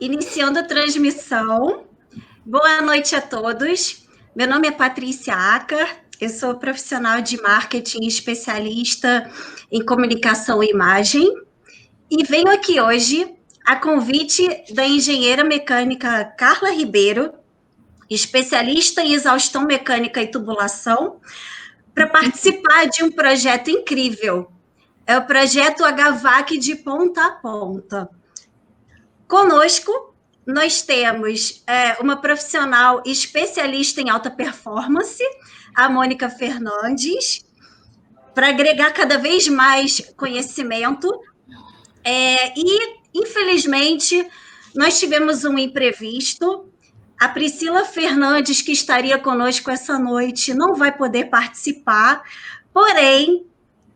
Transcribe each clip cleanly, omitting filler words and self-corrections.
Iniciando a transmissão. Boa noite a todos. Meu nome é Patrícia Acar, eu sou profissional de marketing especialista em comunicação e imagem e venho aqui hoje a convite da engenheira mecânica Carla Ribeiro, especialista em exaustão mecânica e tubulação, para participar de um projeto incrível. É o projeto HVAC de ponta a ponta. Conosco, nós temos uma profissional especialista em alta performance, a Mônica Fernandes, para agregar cada vez mais conhecimento. E, infelizmente, nós tivemos um imprevisto. A Priscila Fernandes, que estaria conosco essa noite, não vai poder participar, porém,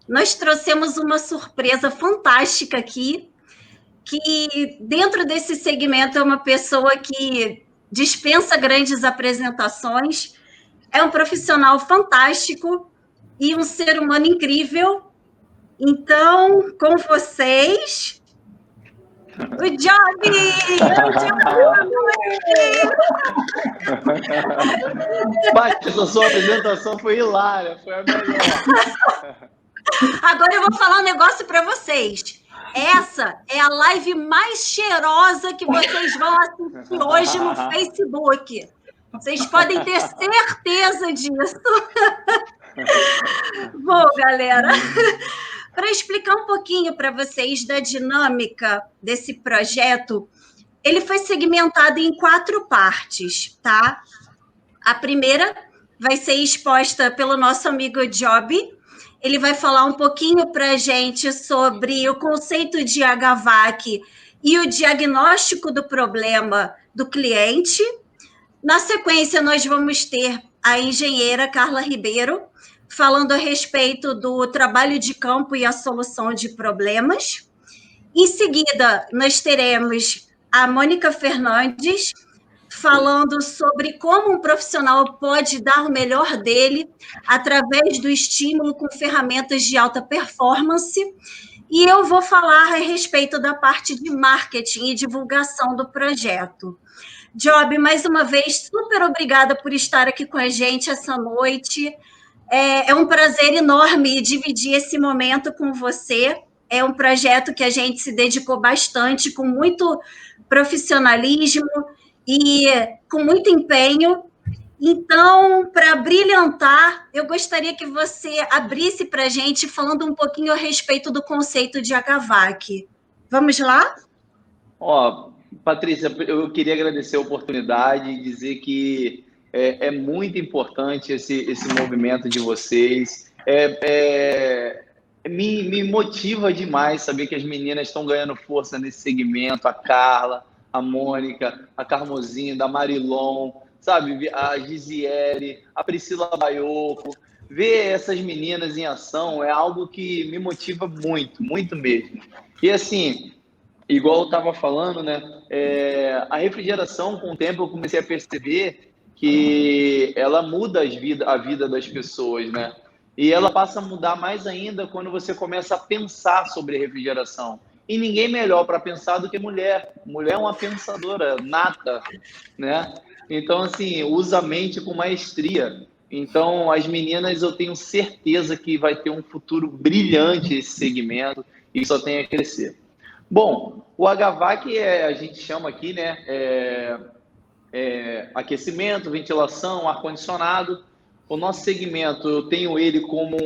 nós trouxemos uma surpresa fantástica aqui, que dentro desse segmento é uma pessoa que dispensa grandes apresentações, é um profissional fantástico e um ser humano incrível. Então, com vocês, o Job! Paty, essa sua apresentação foi hilária, foi a melhor. Agora eu vou falar um negócio para vocês. Essa é a live mais cheirosa que vocês vão assistir hoje no Facebook. Vocês podem ter certeza disso. Bom, galera, para explicar um pouquinho para vocês da dinâmica desse projeto, ele foi segmentado em 4 partes, tá? A primeira vai ser exposta pelo nosso amigo Job. Ele vai falar um pouquinho para a gente sobre o conceito de HVAC e o diagnóstico do problema do cliente. Na sequência, nós vamos ter a engenheira Carla Ribeiro falando a respeito do trabalho de campo e a solução de problemas. Em seguida, nós teremos a Mônica Fernandes falando sobre como um profissional pode dar o melhor dele através do estímulo com ferramentas de alta performance. E eu vou falar a respeito da parte de marketing e divulgação do projeto. Job, mais uma vez, super obrigada por estar aqui com a gente essa noite. É um prazer enorme dividir esse momento com você. É um projeto que a gente se dedicou bastante, com muito profissionalismo e com muito empenho. Então, para brilhantar, eu gostaria que você abrisse para a gente falando um pouquinho a respeito do conceito de HVAC. Vamos lá? Patrícia, eu queria agradecer a oportunidade e dizer que é muito importante esse movimento de vocês. Me motiva demais saber que as meninas estão ganhando força nesse segmento, a Carla, a Mônica, a Carmozinha, da Marilon, sabe? A Gisiele, a Priscila Baioco. Ver essas meninas em ação é algo que me motiva muito, muito mesmo. E assim, igual eu estava falando, né? A refrigeração, com o tempo, eu comecei a perceber que ela muda a vida das pessoas, né? E ela passa a mudar mais ainda quando você começa a pensar sobre refrigeração. E ninguém melhor para pensar do que mulher. Mulher é uma pensadora nata, né? Então, assim, usa a mente com maestria. Então, as meninas, eu tenho certeza que vai ter um futuro brilhante esse segmento e só tem a crescer. Bom, o HVAC a gente chama aqui, né? Aquecimento, ventilação, ar-condicionado. O nosso segmento, eu tenho ele como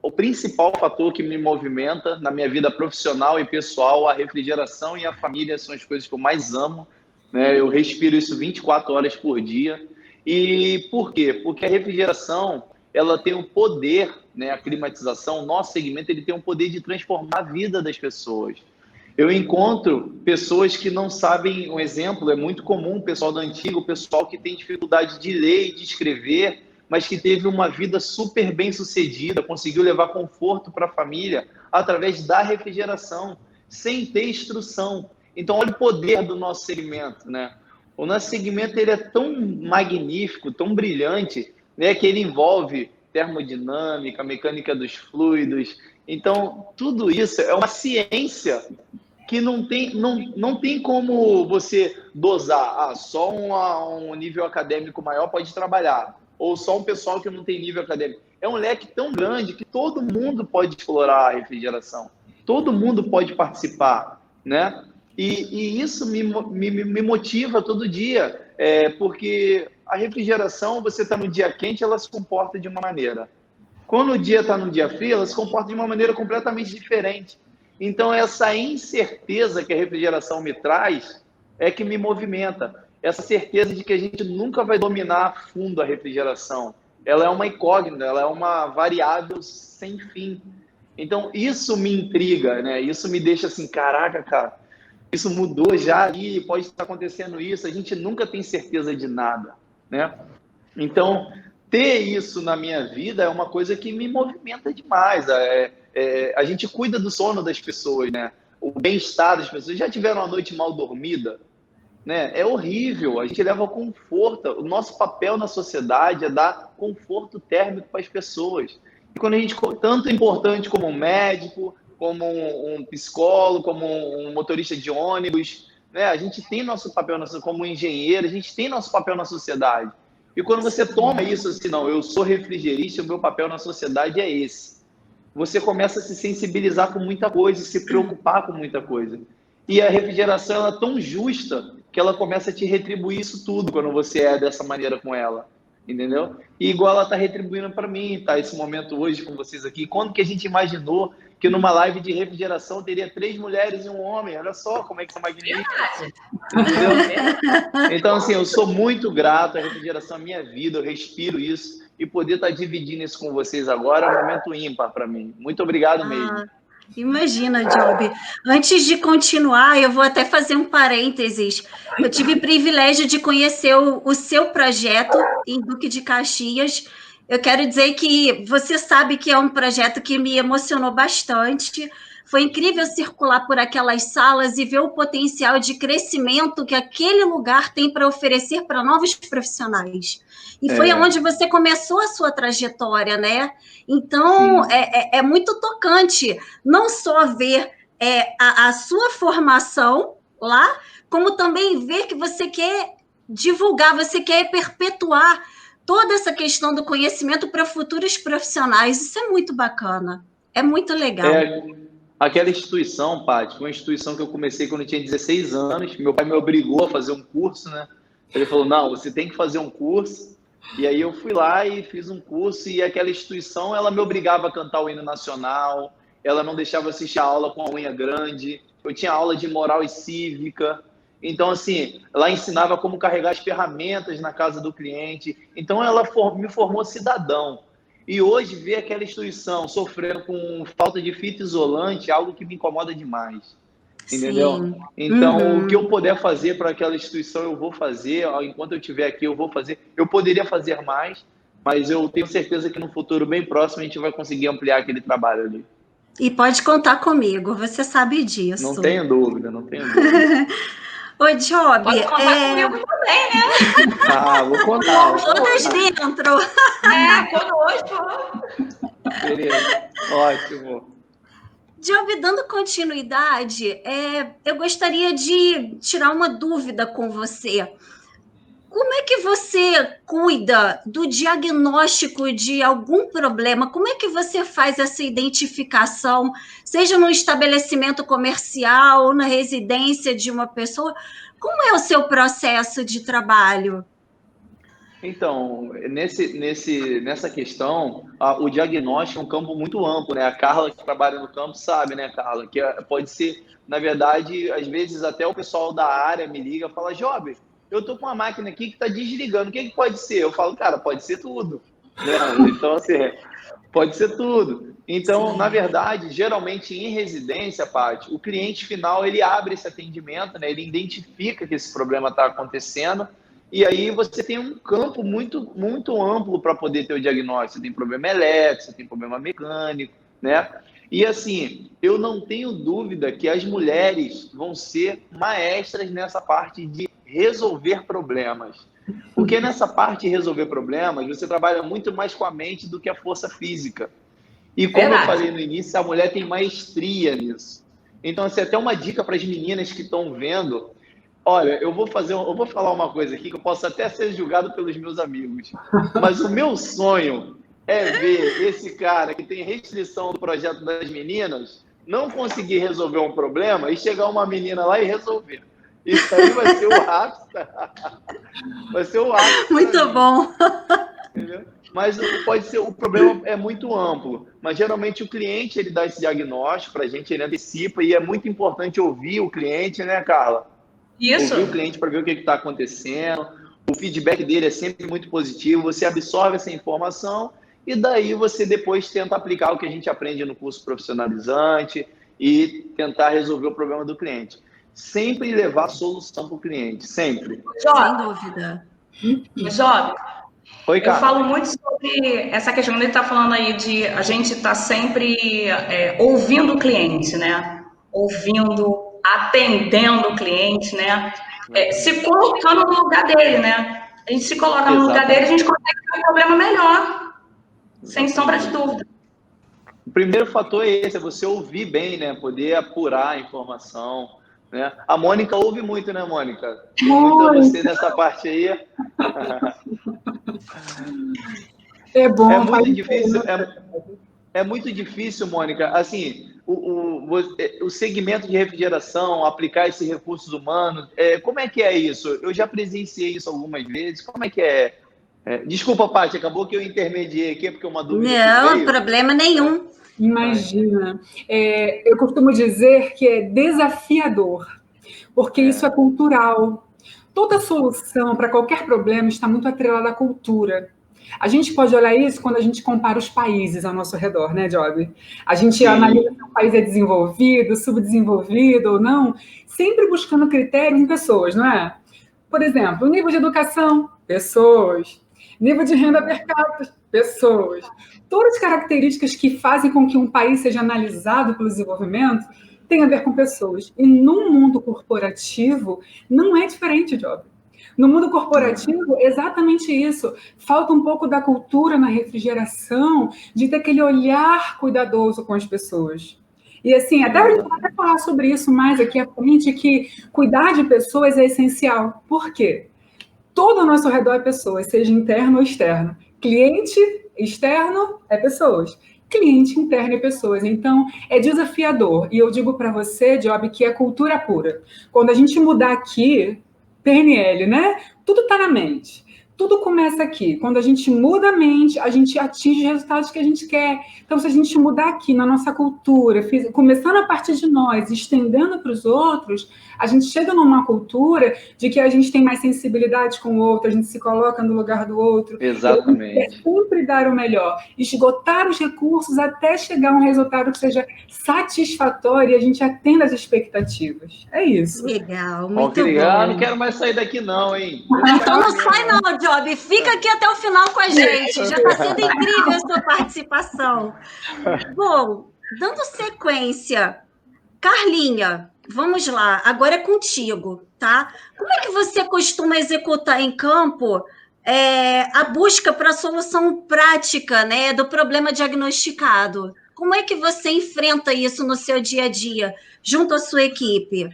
o principal fator que me movimenta na minha vida profissional e pessoal. A refrigeração e a família são as coisas que eu mais amo, né? Eu respiro isso 24 horas por dia. E por quê? Porque a refrigeração, ela tem o poder, né? A climatização, o nosso segmento, ele tem o poder de transformar a vida das pessoas. Eu encontro pessoas que não sabem, um exemplo, é muito comum, o pessoal do antigo, o pessoal que tem dificuldade de ler e de escrever, mas que teve uma vida super bem sucedida, conseguiu levar conforto para a família através da refrigeração, sem ter instrução. Então, olha o poder do nosso segmento, né? O nosso segmento ele é tão magnífico, tão brilhante, né, que ele envolve termodinâmica, mecânica dos fluidos. Então, tudo isso é uma ciência que não tem como você dosar. Só um nível acadêmico maior pode trabalhar. Ou só um pessoal que não tem nível acadêmico. É um leque tão grande que todo mundo pode explorar a refrigeração. Todo mundo pode participar, né? E isso me motiva todo dia, porque a refrigeração, você está no dia quente, ela se comporta de uma maneira. Quando o dia está no dia frio, ela se comporta de uma maneira completamente diferente. Então, essa incerteza que a refrigeração me traz é que me movimenta. Essa certeza de que a gente nunca vai dominar a fundo a refrigeração. Ela é uma incógnita, ela é uma variável sem fim. Então, isso me intriga, né? Isso me deixa assim, caraca, cara, isso mudou já e pode estar acontecendo isso. A gente nunca tem certeza de nada, né? Então, ter isso na minha vida é uma coisa que me movimenta demais. A gente cuida do sono das pessoas, né? O bem-estar das pessoas. Já tiveram uma noite mal dormida? Né? É horrível. A gente leva conforto. O nosso papel na sociedade é dar conforto térmico para as pessoas. E quando a gente, tanto importante como um médico, como um psicólogo, como um motorista de ônibus, né? A gente tem nosso papel como um engenheiro, a gente tem nosso papel na sociedade. E quando você toma isso assim, não, eu sou refrigerista, o meu papel na sociedade é esse. Você começa a se sensibilizar com muita coisa, se preocupar com muita coisa. E a refrigeração ela é tão justa que ela começa a te retribuir isso tudo quando você é dessa maneira com ela, entendeu? E igual ela está retribuindo para mim, tá? Esse momento hoje com vocês aqui. Quando que a gente imaginou que numa live de refrigeração teria 3 mulheres e um homem? Olha só como é que é magnífico. Entendeu? Então, assim, eu sou muito grato à refrigeração, à minha vida, eu respiro isso. E poder estar dividindo isso com vocês agora é um momento ímpar para mim. Muito obrigado mesmo. Imagina, Job. Antes de continuar, eu vou até fazer um parênteses. Eu tive o privilégio de conhecer o seu projeto em Duque de Caxias. Eu quero dizer que você sabe que é um projeto que me emocionou bastante. Foi incrível circular por aquelas salas e ver o potencial de crescimento que aquele lugar tem para oferecer para novos profissionais. E foi onde você começou a sua trajetória, né? Então, é muito tocante não só ver a sua formação lá, como também ver que você quer divulgar, você quer perpetuar toda essa questão do conhecimento para futuros profissionais. Isso é muito bacana, é muito legal. Aquela instituição, Paty, foi uma instituição que eu comecei quando eu tinha 16 anos. Meu pai me obrigou a fazer um curso, né? Ele falou, não, você tem que fazer um curso. E aí eu fui lá e fiz um curso e aquela instituição, ela me obrigava a cantar o hino nacional, ela não deixava eu assistir a aula com a unha grande, eu tinha aula de moral e cívica. Então, assim, ela ensinava como carregar as ferramentas na casa do cliente. Então, ela me formou cidadão. E hoje, ver aquela instituição sofrendo com falta de fita isolante é algo que me incomoda demais. Entendeu? Sim. Então, o que eu puder fazer para aquela instituição, eu vou fazer. Enquanto eu estiver aqui, eu vou fazer. Eu poderia fazer mais, mas eu tenho certeza que no futuro bem próximo a gente vai conseguir ampliar aquele trabalho ali. E pode contar comigo, você sabe disso. Não tenho dúvida, não tenho dúvida. Oi, Job. Pode contar comigo também, né? Vou contar. Todas dentro. Conosco. Beleza, ótimo. Job, dando continuidade, eu gostaria de tirar uma dúvida com você. Como é que você cuida do diagnóstico de algum problema? Como é que você faz essa identificação, seja no estabelecimento comercial ou na residência de uma pessoa? Como é o seu processo de trabalho? Então, nessa questão, o diagnóstico é um campo muito amplo, né? A Carla, que trabalha no campo, sabe, né, Carla? Que pode ser, na verdade, às vezes até o pessoal da área me liga e fala, Job, eu tô com uma máquina aqui que está desligando, o que pode ser? Eu falo, cara, pode ser tudo. Né? Então, assim, pode ser tudo. Então, sim, na verdade, geralmente em residência, Paty, o cliente final, ele abre esse atendimento, né? Ele identifica que esse problema está acontecendo. E aí você tem um campo muito, muito amplo para poder ter o diagnóstico. Você tem problema elétrico, você tem problema mecânico, né? E assim, eu não tenho dúvida que as mulheres vão ser maestras nessa parte de resolver problemas. Porque nessa parte de resolver problemas, você trabalha muito mais com a mente do que a força física. E como eu falei no início, a mulher tem maestria nisso. Então, assim, até uma dica para as meninas que estão vendo. Olha, eu vou falar uma coisa aqui que eu posso até ser julgado pelos meus amigos, mas o meu sonho é ver esse cara que tem restrição do projeto das meninas não conseguir resolver um problema e chegar uma menina lá e resolver. Isso aí vai ser o ápice. Vai ser o ápice. Muito bom. Entendeu? Mas pode ser, o problema é muito amplo, mas geralmente o cliente ele dá esse diagnóstico para a gente, ele antecipa, e é muito importante ouvir o cliente, né, Carla? Isso. Ouvir o cliente para ver o que está acontecendo. O feedback dele é sempre muito positivo, você absorve essa informação e daí você depois tenta aplicar o que a gente aprende no curso profissionalizante e tentar resolver o problema do cliente. Sempre levar solução para o cliente, sempre. Sem dúvida. Job, Oi, eu Carla. falo muito sobre essa questão que ele está falando aí de a gente estar sempre ouvindo o cliente, né? Ouvindo, atendendo o cliente, né? Se colocando no lugar dele, né? A gente se coloca no lugar dele, a gente consegue ter um problema melhor, sem sombra de dúvida. O primeiro fator é esse, é você ouvir bem, né? Poder apurar a informação, né? A Mônica ouve muito, né, Mônica? Muito você nessa parte aí. É bom. É muito difícil. É muito difícil, Mônica. Assim, o segmento de refrigeração, aplicar esses recursos humanos, como é que é isso? Eu já presenciei isso algumas vezes. Como é que é? Desculpa, Paty, acabou que eu intermediei aqui, porque uma dúvida. Não, problema nenhum. Imagina. Eu costumo dizer que é desafiador, porque isso é cultural. Toda solução para qualquer problema está muito atrelada à cultura. A gente pode olhar isso quando a gente compara os países ao nosso redor, né, Job? A gente analisa se o país é desenvolvido, subdesenvolvido ou não, sempre buscando critérios em pessoas, não é? Por exemplo, o nível de educação, pessoas. Nível de renda per capita, pessoas. Todas as características que fazem com que um país seja analisado pelo desenvolvimento têm a ver com pessoas. E no mundo corporativo, não é diferente, Job. No mundo corporativo, exatamente isso. Falta um pouco da cultura na refrigeração, de ter aquele olhar cuidadoso com as pessoas. E assim, até a gente vai falar sobre isso mais aqui à frente, que cuidar de pessoas é essencial. Por quê? Todo ao nosso redor é pessoas, seja interno ou externo. Cliente externo é pessoas. Cliente interno é pessoas. Então, é desafiador. E eu digo para você, Job, que é cultura pura. Quando a gente mudar aqui, PNL, né? Tudo está na mente. Tudo começa aqui. Quando a gente muda a mente, a gente atinge os resultados que a gente quer. Então, se a gente mudar aqui na nossa cultura, começando a partir de nós, estendendo para os outros, a gente chega numa cultura de que a gente tem mais sensibilidade com o outro, a gente se coloca no lugar do outro. Exatamente. A gente quer sempre dar o melhor, esgotar os recursos até chegar a um resultado que seja satisfatório e a gente atenda às expectativas. É isso. Legal, muito legal. bom. Não quero mais sair daqui não, hein? Então não sai não, Job. Fica aqui até o final com a gente. Já está sendo incrível a sua participação. Bom, dando sequência, Carlinha, vamos lá. Agora é contigo, tá? Como é que você costuma executar em campo a busca para a solução prática, né, do problema diagnosticado? Como é que você enfrenta isso no seu dia a dia, junto à sua equipe?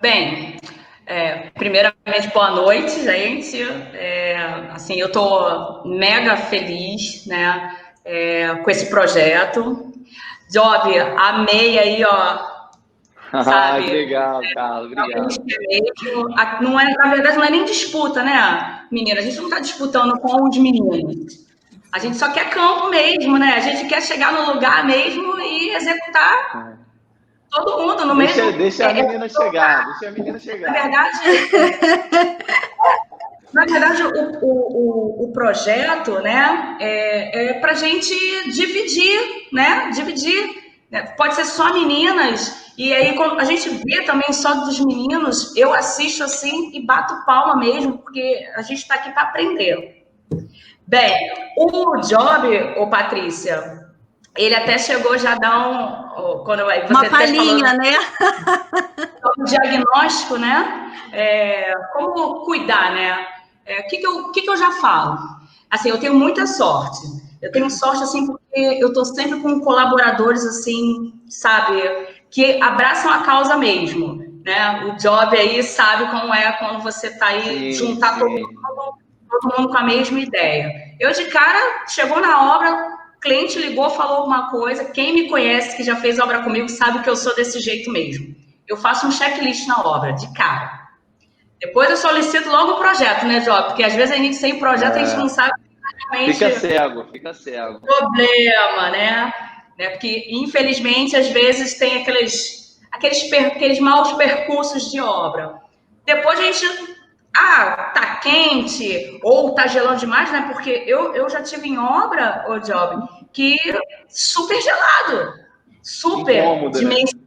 Bem, primeiramente, boa noite, gente. Assim, eu estou mega feliz, né, com esse projeto. Job, amei aí, ó. Sabe? Legal, Carlos, obrigado. Não é, na verdade, não é nem disputa, né, menina? A gente não está disputando com os meninos. A gente só quer campo mesmo, né? A gente quer chegar no lugar mesmo e executar todo mundo no mesmo... Deixa a menina chegar, deixa a menina chegar. Na verdade, o projeto, né, é para a gente dividir, né? Pode ser só meninas, e aí quando a gente vê também só dos meninos, eu assisto assim e bato palma mesmo, porque a gente está aqui para aprender. Bem, o Job, Patrícia, ele até chegou já a dar uma palhinha, né? O diagnóstico, né? Como cuidar, né? O que eu já falo? Assim, eu tenho muita sorte. Eu tenho sorte, assim, porque eu estou sempre com colaboradores, assim, sabe? que abraçam a causa mesmo, né? O job aí sabe como é quando você está aí, juntar todo mundo com a mesma ideia. Eu, de cara, chegou na obra, cliente ligou, falou alguma coisa, quem me conhece, que já fez obra comigo, sabe que eu sou desse jeito mesmo. Eu faço um checklist na obra, de cara. Depois eu solicito logo o projeto, né, Job? Porque às vezes a gente sem projeto, a gente não sabe realmente... Fica cego. Problema, né? Porque, infelizmente, às vezes tem aqueles maus percursos de obra. Depois a gente... tá quente ou tá gelando demais, né? Porque eu já tive em obra, ô Job, que super gelado, super incômodo, dimensionado,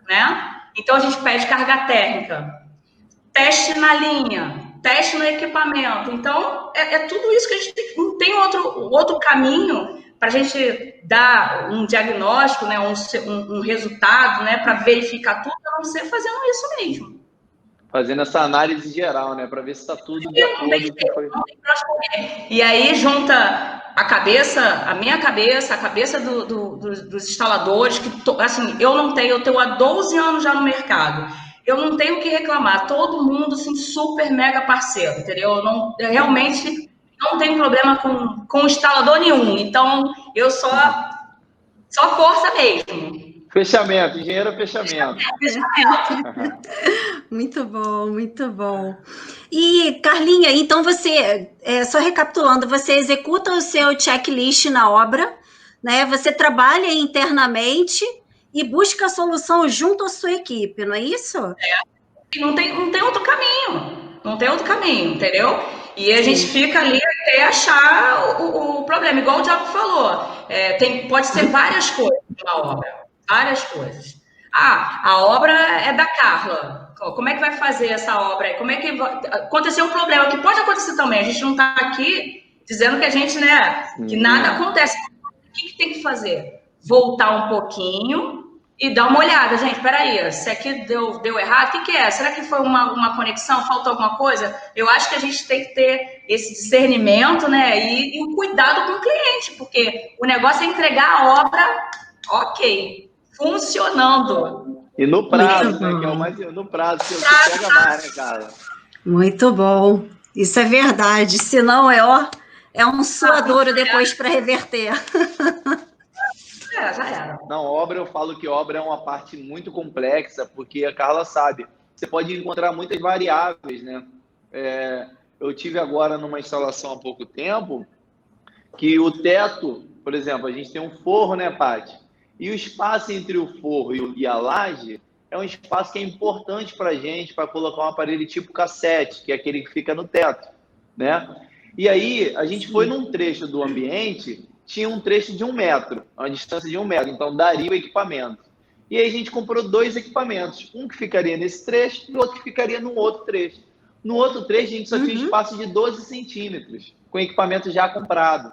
né? Então a gente pede carga térmica, teste na linha, teste no equipamento. Então é tudo isso que a gente tem. Não tem outro caminho para a gente dar um diagnóstico, né? Um resultado, né? Para verificar tudo, a não ser fazendo isso mesmo. Fazendo essa análise geral, né? Para ver se está tudo de acordo com o que foi. E aí junta a minha cabeça, a cabeça dos instaladores, que assim, eu tenho há 12 anos já no mercado. Eu não tenho o que reclamar. Todo mundo, assim, super mega parceiro, entendeu? Eu realmente não tenho problema com instalador nenhum. Então, eu só força mesmo. Fechamento, engenheiro fechamento. Muito bom, muito bom. E, Carlinha, então você, só recapitulando, você executa o seu checklist na obra, né? Você trabalha internamente e busca a solução junto à sua equipe, não é isso? Não tem outro caminho. Não tem outro caminho, entendeu? E a gente fica ali até achar o problema. Igual o Diogo falou, pode ser várias coisas na obra. Várias coisas. A obra é da Carla. Como é que vai fazer essa obra aí? Como é que vai acontecer um problema? Que pode acontecer também. A gente não está aqui dizendo que a gente, né, que nada acontece. O que tem que fazer? Voltar um pouquinho e dar uma olhada. Gente, peraí, se aqui deu errado, o que é? Será que foi uma conexão? Faltou alguma coisa? Eu acho que a gente tem que ter esse discernimento, né, e o cuidado com o cliente, porque o negócio é entregar a obra, ok, funcionando. E no prazo, né? Que é o mais no prazo, que você pega mais, né, cara? Muito bom. Isso é verdade. Senão é um suadouro depois para reverter. Já era. Não, obra, eu falo que obra é uma parte muito complexa, porque a Carla sabe, você pode encontrar muitas variáveis, né? Eu tive agora numa instalação há pouco tempo, que o teto, por exemplo, a gente tem um forro, né, Paty? E o espaço entre o forro e a laje é um espaço que é importante para a gente, para colocar um aparelho tipo cassete, que é aquele que fica no teto, né? E aí, a gente foi num trecho do ambiente, tinha um trecho de 1 metro, uma distância de 1 metro, então daria o equipamento. E aí a gente comprou 2 equipamentos, um que ficaria nesse trecho e o outro que ficaria no outro trecho. No outro trecho, a gente só tinha espaço de 12 centímetros, com equipamento já comprado.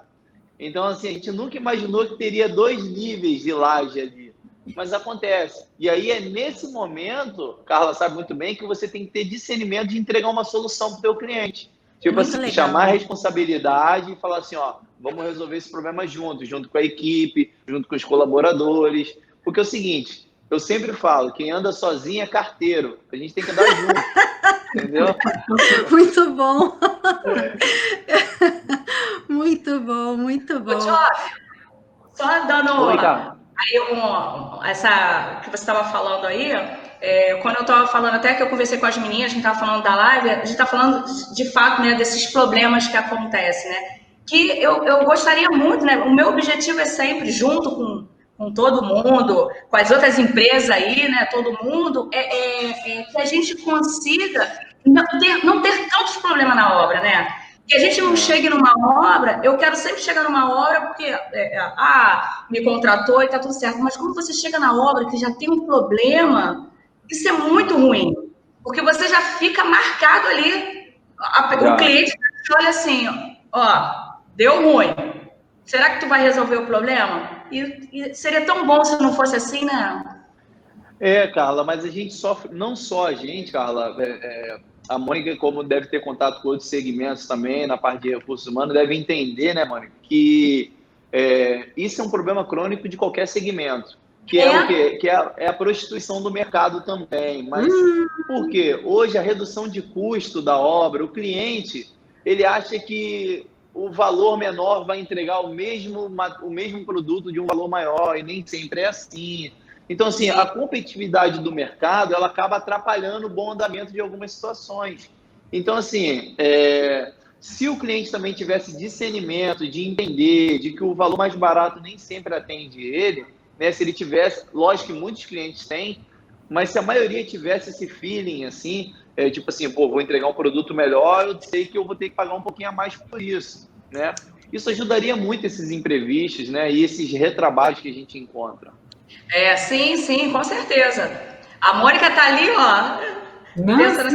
Então, assim, a gente nunca imaginou que teria 2 níveis de laje ali, mas acontece. E aí é nesse momento, Carla sabe muito bem, que você tem que ter discernimento de entregar uma solução para o teu cliente. Tipo muito assim, legal. Chamar a responsabilidade e falar assim, vamos resolver esse problema junto com a equipe, junto com os colaboradores. Porque é o seguinte, eu sempre falo, quem anda sozinho é carteiro, a gente tem que andar junto, entendeu? Muito bom. Muito bom, muito bom. Só dando essa que você estava falando aí, quando eu estava falando, até que eu conversei com as meninas, a gente estava falando da live, a gente está falando de fato, né, desses problemas que acontecem, né? Que eu gostaria muito, né? O meu objetivo é sempre, junto com todo mundo, com as outras empresas aí, né? Todo mundo, que a gente consiga não ter tantos problemas na obra, né? Que a gente não chegue numa obra, eu quero sempre chegar numa obra porque, me contratou e tá tudo certo, mas quando você chega na obra que já tem um problema, isso é muito ruim, porque você já fica marcado ali, o cliente olha assim, deu ruim, será que tu vai resolver o problema? E seria tão bom se não fosse assim, né? Carla, mas a gente sofre, não só a gente, Carla, a Mônica, como deve ter contato com outros segmentos também, na parte de recursos humanos, deve entender, né, Mônica, que isso é um problema crônico de qualquer segmento. que é o quê? Que é a prostituição do mercado também. Mas por quê? Hoje, a redução de custo da obra, o cliente, ele acha que o valor menor vai entregar o mesmo produto de um valor maior, e nem sempre é assim. Então, assim, a competitividade do mercado, ela acaba atrapalhando o bom andamento de algumas situações. Então, assim, se o cliente também tivesse discernimento de entender de que o valor mais barato nem sempre atende ele, né? Se ele tivesse, lógico que muitos clientes têm, mas se a maioria tivesse esse feeling, assim, tipo assim, pô, vou entregar um produto melhor, eu sei que eu vou ter que pagar um pouquinho a mais por isso, né? Isso ajudaria muito esses imprevistos, né? E esses retrabalhos que a gente encontra. Sim, com certeza. A Mônica tá ali, ó. Nossa,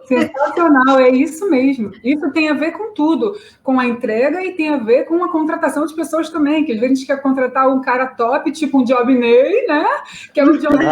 sensacional, é isso mesmo. Isso tem a ver com tudo, com a entrega e tem a ver com a contratação de pessoas também, que às vezes a gente quer contratar um cara top, tipo um Jobney, né? Que é um Jobney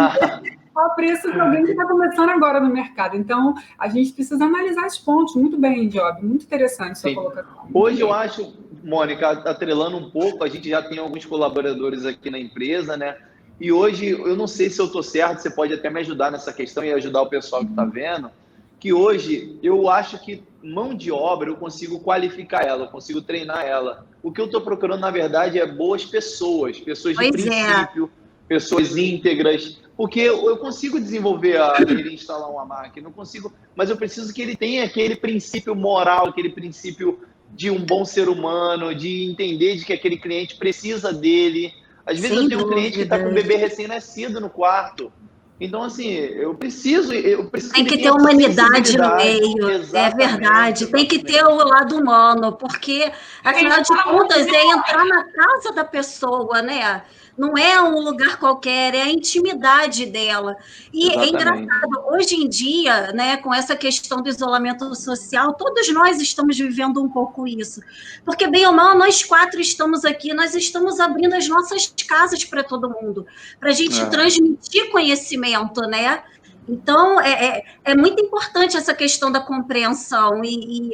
ao preço de alguém que está começando agora no mercado. Então, a gente precisa analisar esses pontos. Muito bem, Job, muito interessante sua colocação. Hoje eu acho, Mônica, atrelando um pouco, a gente já tem alguns colaboradores aqui na empresa, né? E hoje, eu não sei se eu estou certo, você pode até me ajudar nessa questão e ajudar o pessoal que está vendo, que hoje eu acho que mão de obra eu consigo qualificar ela, eu consigo treinar ela. O que eu estou procurando, na verdade, é boas pessoas de princípio, pessoas íntegras, porque eu consigo desenvolver ele instalar uma máquina, eu consigo, mas eu preciso que ele tenha aquele princípio moral, aquele princípio de um bom ser humano, de entender de que aquele cliente precisa dele. Às vezes eu tenho um cliente que está com um bebê recém-nascido no quarto. Então, assim, eu preciso tem que ter humanidade no meio, é verdade. Tem que ter o lado humano, porque, afinal de contas, é entrar na casa da pessoa, né? Não é um lugar qualquer, é a intimidade dela. E é engraçado, hoje em dia, né, com essa questão do isolamento social, todos nós estamos vivendo um pouco isso. Porque, bem ou mal, nós 4 estamos aqui, nós estamos abrindo as nossas casas para todo mundo, para a gente transmitir conhecimento, né? Então, é muito importante essa questão da compreensão e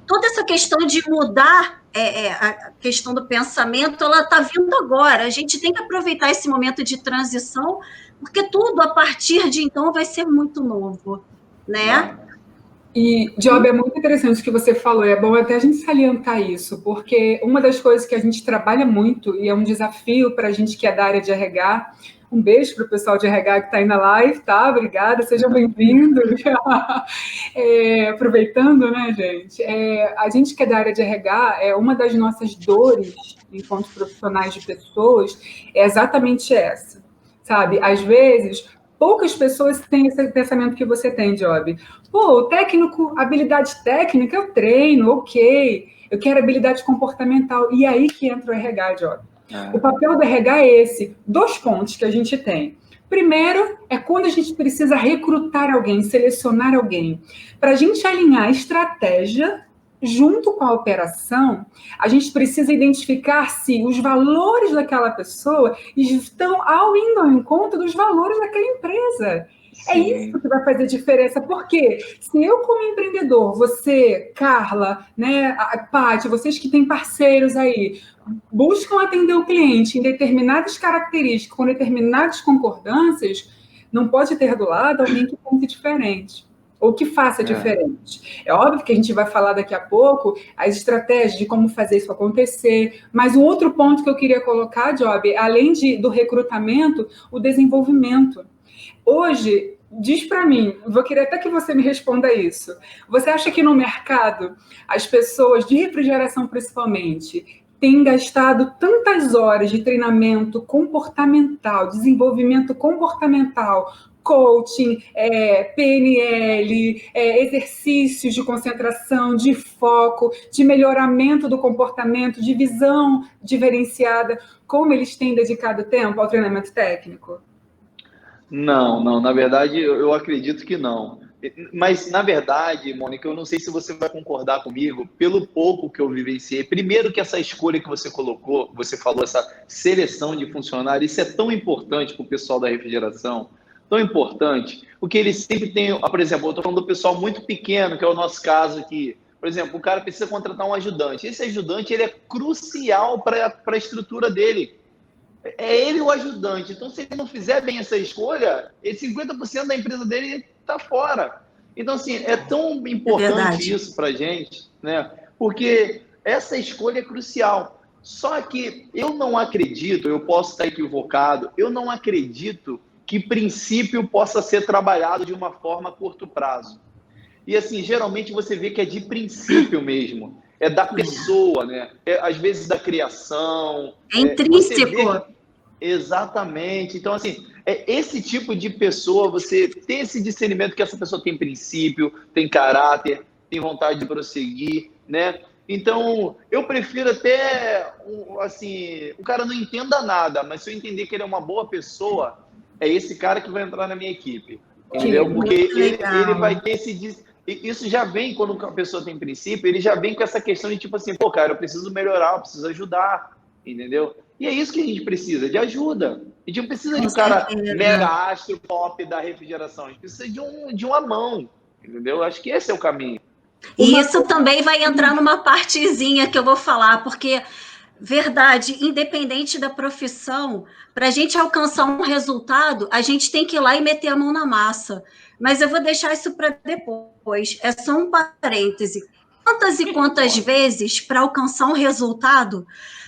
toda essa questão de mudar a questão do pensamento, ela está vindo agora. A gente tem que aproveitar esse momento de transição, porque tudo, a partir de então, vai ser muito novo, né? E, Job, é muito interessante o que você falou, é bom até a gente salientar isso, porque uma das coisas que a gente trabalha muito, e é um desafio para a gente que é da área de RH, um beijo para o pessoal de RH que está aí na live, tá? Obrigada, sejam bem-vindos. Aproveitando, né, gente? A gente que é da área de RH, uma das nossas dores, enquanto profissionais de pessoas, é exatamente essa, sabe? Às vezes, poucas pessoas têm esse pensamento que você tem, Job. Pô, o técnico, habilidade técnica, eu treino, ok. Eu quero habilidade comportamental. E aí que entra o RH, Job. O papel do RH é esse. 2 pontos que a gente tem. Primeiro, é quando a gente precisa recrutar alguém, selecionar alguém. Para a gente alinhar a estratégia junto com a operação, a gente precisa identificar se os valores daquela pessoa estão indo ao encontro dos valores daquela empresa. Sim. É isso que vai fazer diferença, porque se eu, como empreendedor, você, Carla, né, a Paty, vocês que têm parceiros aí, buscam atender o cliente em determinadas características, com determinadas concordâncias, não pode ter do lado alguém que pense diferente, ou que faça diferente. É óbvio que a gente vai falar daqui a pouco as estratégias de como fazer isso acontecer, mas um outro ponto que eu queria colocar, Job, além do recrutamento, o desenvolvimento. Hoje, diz para mim, vou querer até que você me responda isso. Você acha que no mercado, as pessoas de refrigeração principalmente, têm gastado tantas horas de treinamento comportamental, desenvolvimento comportamental, coaching, PNL, exercícios de concentração, de foco, de melhoramento do comportamento, de visão diferenciada, como eles têm dedicado tempo ao treinamento técnico? Não, na verdade eu acredito que não. Mas, na verdade, Mônica, eu não sei se você vai concordar comigo, pelo pouco que eu vivenciei. Primeiro que essa escolha que você colocou, você falou, essa seleção de funcionários, isso é tão importante para o pessoal da refrigeração, tão importante, porque eles sempre têm, por exemplo, eu estou falando do pessoal muito pequeno, que é o nosso caso aqui. Por exemplo, o cara precisa contratar um ajudante. Esse ajudante ele é crucial para a estrutura dele. é ele o ajudante. Então, se ele não fizer bem essa escolha, esse 50% da empresa dele está fora. Então, assim, é tão importante isso para a gente, né? Porque essa escolha é crucial. Só que eu não acredito, eu posso estar equivocado, eu não acredito que princípio possa ser trabalhado de uma forma a curto prazo. E, assim, geralmente você vê que é de princípio mesmo. É da pessoa, né? Às vezes da criação. É intrínseco. Exatamente. Então, assim, esse tipo de pessoa, você tem esse discernimento que essa pessoa tem princípio, tem caráter, tem vontade de prosseguir, né? Então, eu prefiro até, assim, o cara não entenda nada, mas se eu entender que ele é uma boa pessoa, é esse cara que vai entrar na minha equipe, entendeu? Porque ele vai ter esse... Isso já vem, quando a pessoa tem princípio, ele já vem com essa questão de tipo assim, pô, cara, eu preciso melhorar, eu preciso ajudar, entendeu? E é isso que a gente precisa, de ajuda. A gente não precisa de um cara mega astro pop da refrigeração, a gente precisa de uma mão, entendeu? Eu acho que esse é o caminho. E isso também vai entrar numa partezinha que eu vou falar, porque, verdade, independente da profissão, para a gente alcançar um resultado, a gente tem que ir lá e meter a mão na massa. Mas eu vou deixar isso para depois. É só um parêntese. Quantas e quantas vezes, para alcançar um resultado,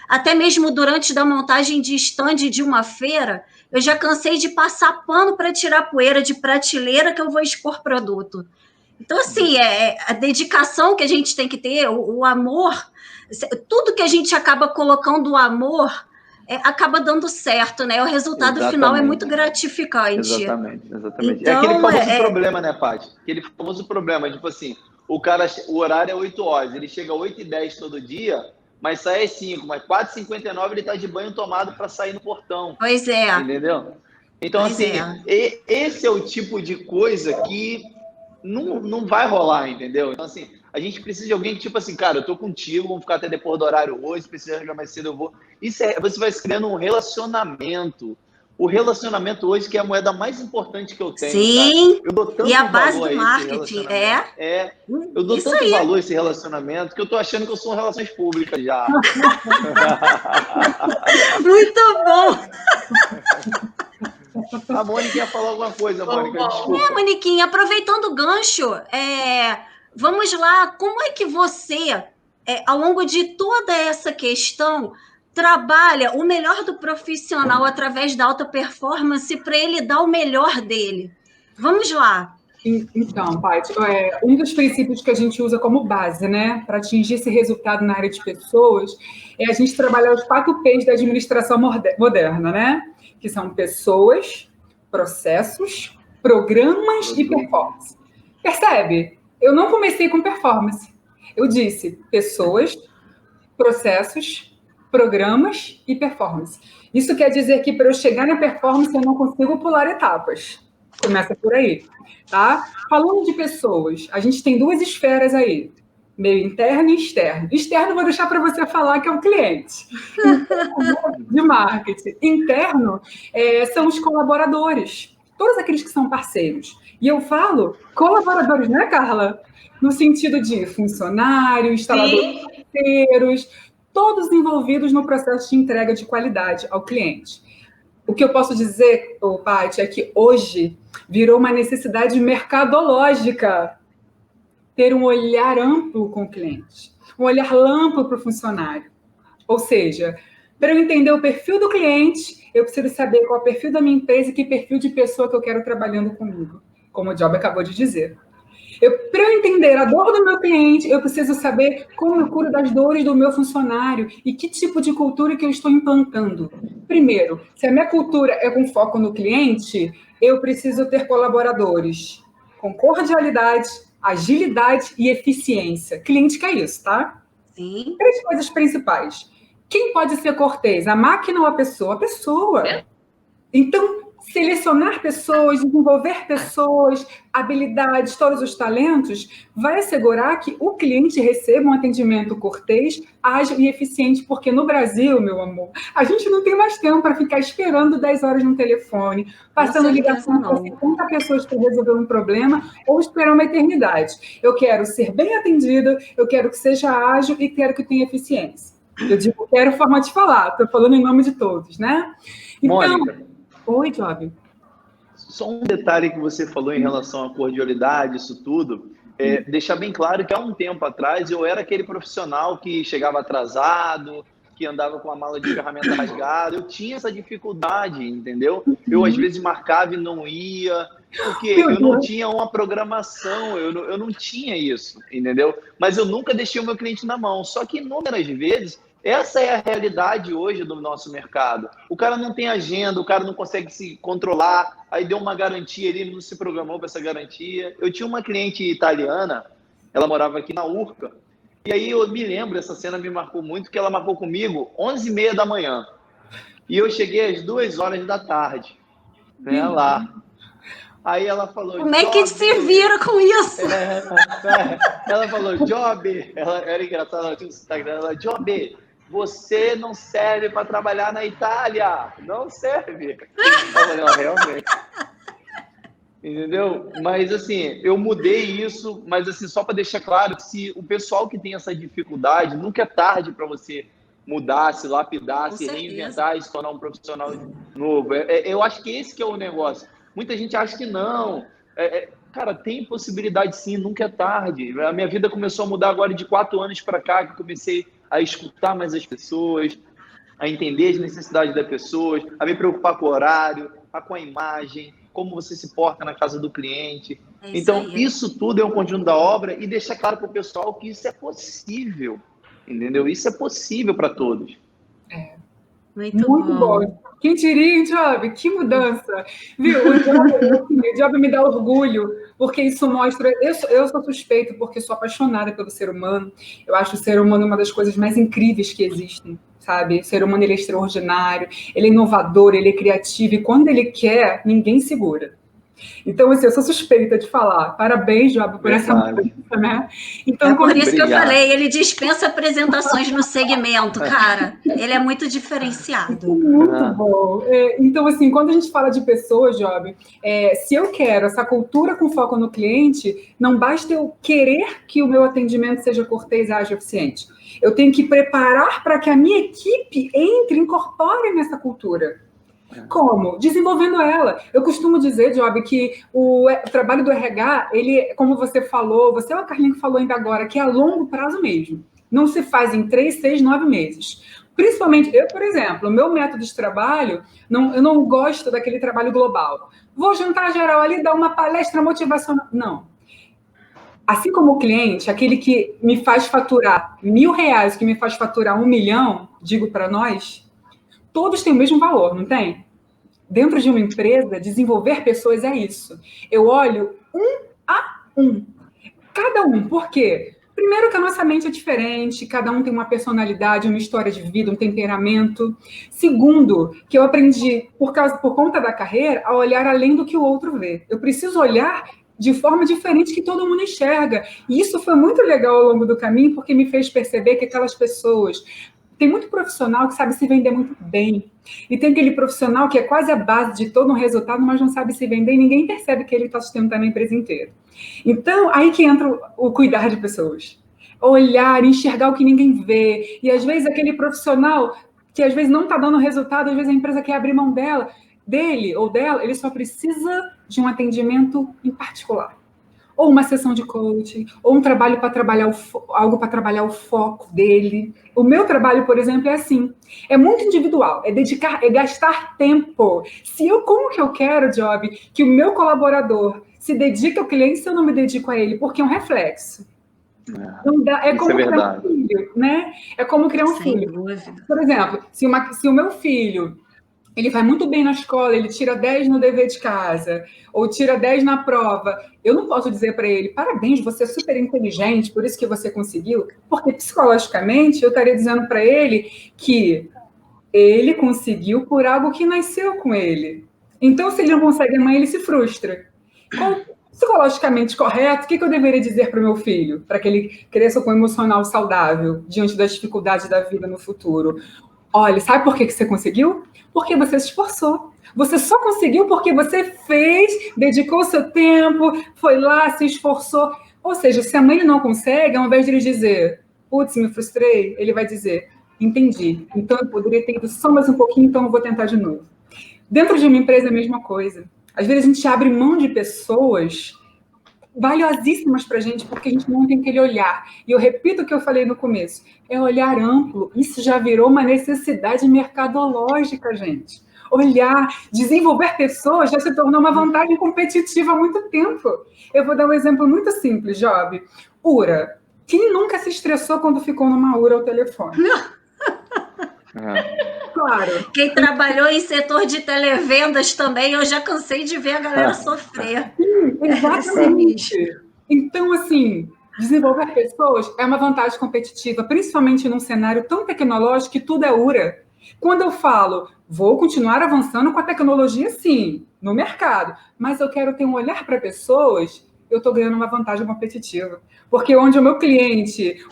até mesmo durante a montagem de stand de uma feira, eu já cansei de passar pano para tirar poeira de prateleira que eu vou expor produto. Então, assim, a dedicação que a gente tem que ter, o amor, tudo que a gente acaba colocando o amor, acaba dando certo, né? O resultado final é muito gratificante. Exatamente. Então, é aquele famoso problema, né, Paty? Aquele famoso problema, tipo assim, o horário é 8 horas, ele chega às 8h10 todo dia, mas sai às 5, mas 4h59 ele tá de banho tomado para sair no portão. Pois é. Entendeu? Então, assim, esse é o tipo de coisa que não vai rolar, entendeu? Então, assim, a gente precisa de alguém que, tipo assim, cara, eu tô contigo, vamos ficar até depois do horário hoje, se precisar jogar mais cedo, eu vou. Isso você vai criando um relacionamento. O relacionamento hoje que é a moeda mais importante que eu tenho. Sim, eu dou tanto e a base valor do marketing, eu dou tanto valor a esse relacionamento que eu tô achando que eu sou relações públicas já. Muito bom! A Mônica ia falar alguma coisa, Mônica, desculpa. Moniquinha, aproveitando o gancho, vamos lá, como é que você, ao longo de toda essa questão, trabalha o melhor do profissional através da alta performance para ele dar o melhor dele? Vamos lá. Então, Paty, um dos princípios que a gente usa como base, né, para atingir esse resultado na área de pessoas, é a gente trabalhar os 4 P's da administração moderna, né? Que são pessoas, processos, programas e performance. Percebe? Eu não comecei com performance. Eu disse pessoas, processos, programas e performance. Isso quer dizer que para eu chegar na performance eu não consigo pular etapas. Começa por aí, tá? Falando de pessoas, a gente tem 2 esferas aí. Meio interno e externo. Externo eu vou deixar para você falar que é o cliente. De marketing. Interno são os colaboradores. Todos aqueles que são parceiros. E eu falo colaboradores, né, Carla? No sentido de funcionários, instaladores parceiros, todos envolvidos no processo de entrega de qualidade ao cliente. O que eu posso dizer, Paty, é que hoje virou uma necessidade mercadológica ter um olhar amplo com o cliente, um olhar amplo para o funcionário. Ou seja, para eu entender o perfil do cliente, eu preciso saber qual é o perfil da minha empresa e que perfil de pessoa que eu quero trabalhando comigo, como o Job acabou de dizer. Para eu entender a dor do meu cliente, eu preciso saber como eu curo das dores do meu funcionário e que tipo de cultura que eu estou implantando. Primeiro, se a minha cultura é com foco no cliente, eu preciso ter colaboradores com cordialidade, agilidade e eficiência. Cliente quer isso, tá? Sim. 3 coisas principais. Quem pode ser cortês? A máquina ou a pessoa? A pessoa. Então, selecionar pessoas, desenvolver pessoas, habilidades, todos os talentos, vai assegurar que o cliente receba um atendimento cortês, ágil e eficiente, porque no Brasil, meu amor, a gente não tem mais tempo para ficar esperando 10 horas no telefone, passando ligação com 50 pessoas para resolver um problema ou esperar uma eternidade. Eu quero ser bem atendido, eu quero que seja ágil e quero que tenha eficiência. Eu digo, quero forma de falar, estou falando em nome de todos, né? Então, Mônica. Oi, Job. Só um detalhe que você falou em relação à cordialidade, isso tudo, deixar bem claro que há um tempo atrás eu era aquele profissional que chegava atrasado, que andava com a mala de ferramenta rasgada, eu tinha essa dificuldade, entendeu? Eu às vezes marcava e não ia, porque eu não tinha uma programação, eu não tinha isso, entendeu? Mas eu nunca deixei o meu cliente na mão, só que inúmeras vezes essa é a realidade hoje do nosso mercado. O cara não tem agenda, o cara não consegue se controlar, aí deu uma garantia, ele não se programou para essa garantia. Eu tinha uma cliente italiana, ela morava aqui na Urca, e aí eu me lembro, essa cena me marcou muito, que ela marcou comigo 11h30 da manhã. E eu cheguei às 2h da tarde, né, lá. Aí ela falou... Como é que se vira com isso? Ela falou, Job, ela era engraçada, ela tinha um sotaque dela, ela, Job, você não serve para trabalhar na Itália, não serve. Eu falei, não, realmente. Entendeu? Mas assim, eu mudei isso, mas assim, só para deixar claro que se o pessoal que tem essa dificuldade, nunca é tarde para você mudar, se lapidar, Com se certeza. reinventar e se tornar um profissional novo. Eu acho que esse que é o negócio. Muita gente acha que não. Cara, tem possibilidade sim, nunca é tarde. A minha vida começou a mudar agora de 4 anos para cá, que eu comecei a escutar mais as pessoas, a entender as necessidades das pessoas, a me preocupar com o horário, com a imagem, como você se porta na casa do cliente. Então, isso tudo é um conjunto da obra e deixar claro para o pessoal que isso é possível, entendeu? Isso é possível para todos. Muito bom. Quem diria, Job? Que mudança. Viu? O Job me dá orgulho, porque isso mostra... Eu sou suspeita porque sou apaixonada pelo ser humano. Eu acho o ser humano uma das coisas mais incríveis que existem, sabe? O ser humano, ele é extraordinário, ele é inovador, ele é criativo, e quando ele quer, ninguém segura. Então, assim, eu sou suspeita de falar. Parabéns, Job, por essa mudança, né? Então, por isso que eu falei, ele dispensa apresentações no segmento, cara. Ele é muito diferenciado. Muito bom. Então, assim, quando a gente fala de pessoas, Job, se eu quero essa cultura com foco no cliente, não basta eu querer que o meu atendimento seja cortês, ágil e eficiente. Eu tenho que preparar para que a minha equipe incorpore nessa cultura. Como? Desenvolvendo ela. Eu costumo dizer, Job, que o trabalho do RH, ele, como você falou, você é o Carlinhos que falou ainda agora, que é a longo prazo mesmo. Não se faz em 3, 6, 9 meses. Principalmente, eu, por exemplo, o meu método de trabalho, eu não gosto daquele trabalho global. Vou juntar geral ali, dar uma palestra motivacional. Não. Assim como o cliente, aquele que me faz faturar R$1.000, que me faz faturar 1 milhão, digo para nós, todos têm o mesmo valor, não tem? Dentro de uma empresa, desenvolver pessoas é isso. Eu olho 1 a 1. Cada um. Por quê? Primeiro que a nossa mente é diferente, cada um tem uma personalidade, uma história de vida, um temperamento. Segundo, que eu aprendi, por conta da carreira, a olhar além do que o outro vê. Eu preciso olhar de forma diferente que todo mundo enxerga. E isso foi muito legal ao longo do caminho, porque me fez perceber que aquelas pessoas... Tem muito profissional que sabe se vender muito bem. E tem aquele profissional que é quase a base de todo um resultado, mas não sabe se vender e ninguém percebe que ele está sustentando a empresa inteira. Então, aí que entra o cuidar de pessoas. Olhar, enxergar o que ninguém vê. E, às vezes, aquele profissional que, às vezes, não está dando resultado, às vezes a empresa quer abrir mão dele ou dela, ele só precisa de um atendimento em particular. Ou uma sessão de coaching, ou um trabalho para trabalhar algo para trabalhar o foco dele. O meu trabalho, por exemplo, é assim. É muito individual, é gastar tempo. Como que eu quero, Job, que o meu colaborador se dedique ao cliente se eu não me dedico a ele? Porque é um reflexo. Não dá, é como criar um filho, né? É como criar um filho. Por exemplo, se o meu filho... Ele vai muito bem na escola, ele tira 10 no dever de casa, ou tira 10 na prova. Eu não posso dizer para ele, parabéns, você é super inteligente, por isso que você conseguiu, porque psicologicamente eu estaria dizendo para ele que ele conseguiu por algo que nasceu com ele. Então, se ele não consegue amanhã, ele se frustra. Psicologicamente correto, o que eu deveria dizer para o meu filho, para que ele cresça com um emocional saudável diante das dificuldades da vida no futuro? Olha, sabe por que você conseguiu? Porque você se esforçou. Você só conseguiu porque você fez, dedicou o seu tempo, foi lá, se esforçou. Ou seja, se a mãe não consegue, ao invés de ele dizer, putz, me frustrei, ele vai dizer, Entendi. Então, eu poderia ter ido só mais um pouquinho, então eu vou tentar de novo. Dentro de uma empresa é a mesma coisa. Às vezes a gente abre mão de pessoas valiosíssimas para a gente, porque a gente não tem aquele olhar. E eu repito o que eu falei no começo, é olhar amplo. Isso já virou uma necessidade mercadológica, gente. Olhar, desenvolver pessoas já se tornou uma vantagem competitiva há muito tempo. Eu vou dar um exemplo muito simples, Job. URA. Quem nunca se estressou quando ficou numa URA ao telefone? Claro. Quem trabalhou em setor de televendas também, eu já cansei de ver a galera sofrer. Sim, exatamente. Então, assim, desenvolver pessoas é uma vantagem competitiva, principalmente num cenário tão tecnológico que tudo é URA. Quando eu falo, vou continuar avançando com a tecnologia, sim, no mercado, mas eu quero ter um olhar para pessoas, eu estou ganhando uma vantagem competitiva. Porque onde o cliente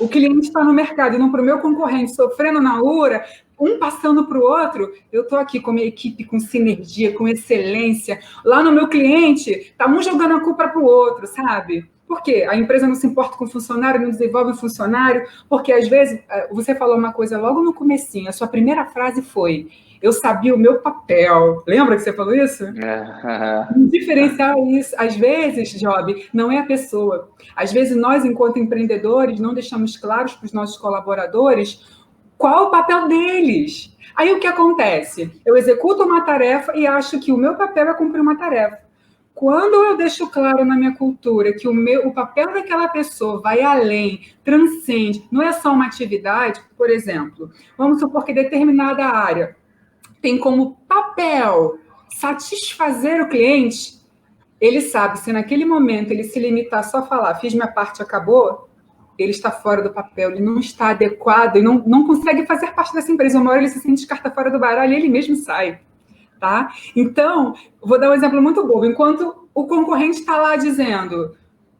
está no mercado e não para o meu concorrente sofrendo na URA, um passando para o outro, eu estou aqui com a minha equipe, com sinergia, com excelência. Lá no meu cliente, está um jogando a culpa para o outro, sabe? Por quê? A empresa não se importa com o funcionário, não desenvolve o funcionário, porque às vezes, você falou uma coisa logo no comecinho, a sua primeira frase foi, eu sabia o meu papel. Lembra que você falou isso? Diferenciar isso. Às vezes, Job, não é a pessoa. Às vezes nós, enquanto empreendedores, não deixamos claros para os nossos colaboradores qual o papel deles. Aí o que acontece? Eu executo uma tarefa e acho que o meu papel é cumprir uma tarefa. Quando eu deixo claro na minha cultura que o papel daquela pessoa vai além, transcende, não é só uma atividade, por exemplo, vamos supor que determinada área tem como papel satisfazer o cliente, ele sabe, se naquele momento ele se limitar só a falar, fiz minha parte, acabou, ele está fora do papel, ele não está adequado, e não consegue fazer parte dessa empresa. Uma hora ele se sente carta fora do baralho e ele mesmo sai. Tá? Então, vou dar um exemplo muito bobo. Enquanto o concorrente está lá dizendo,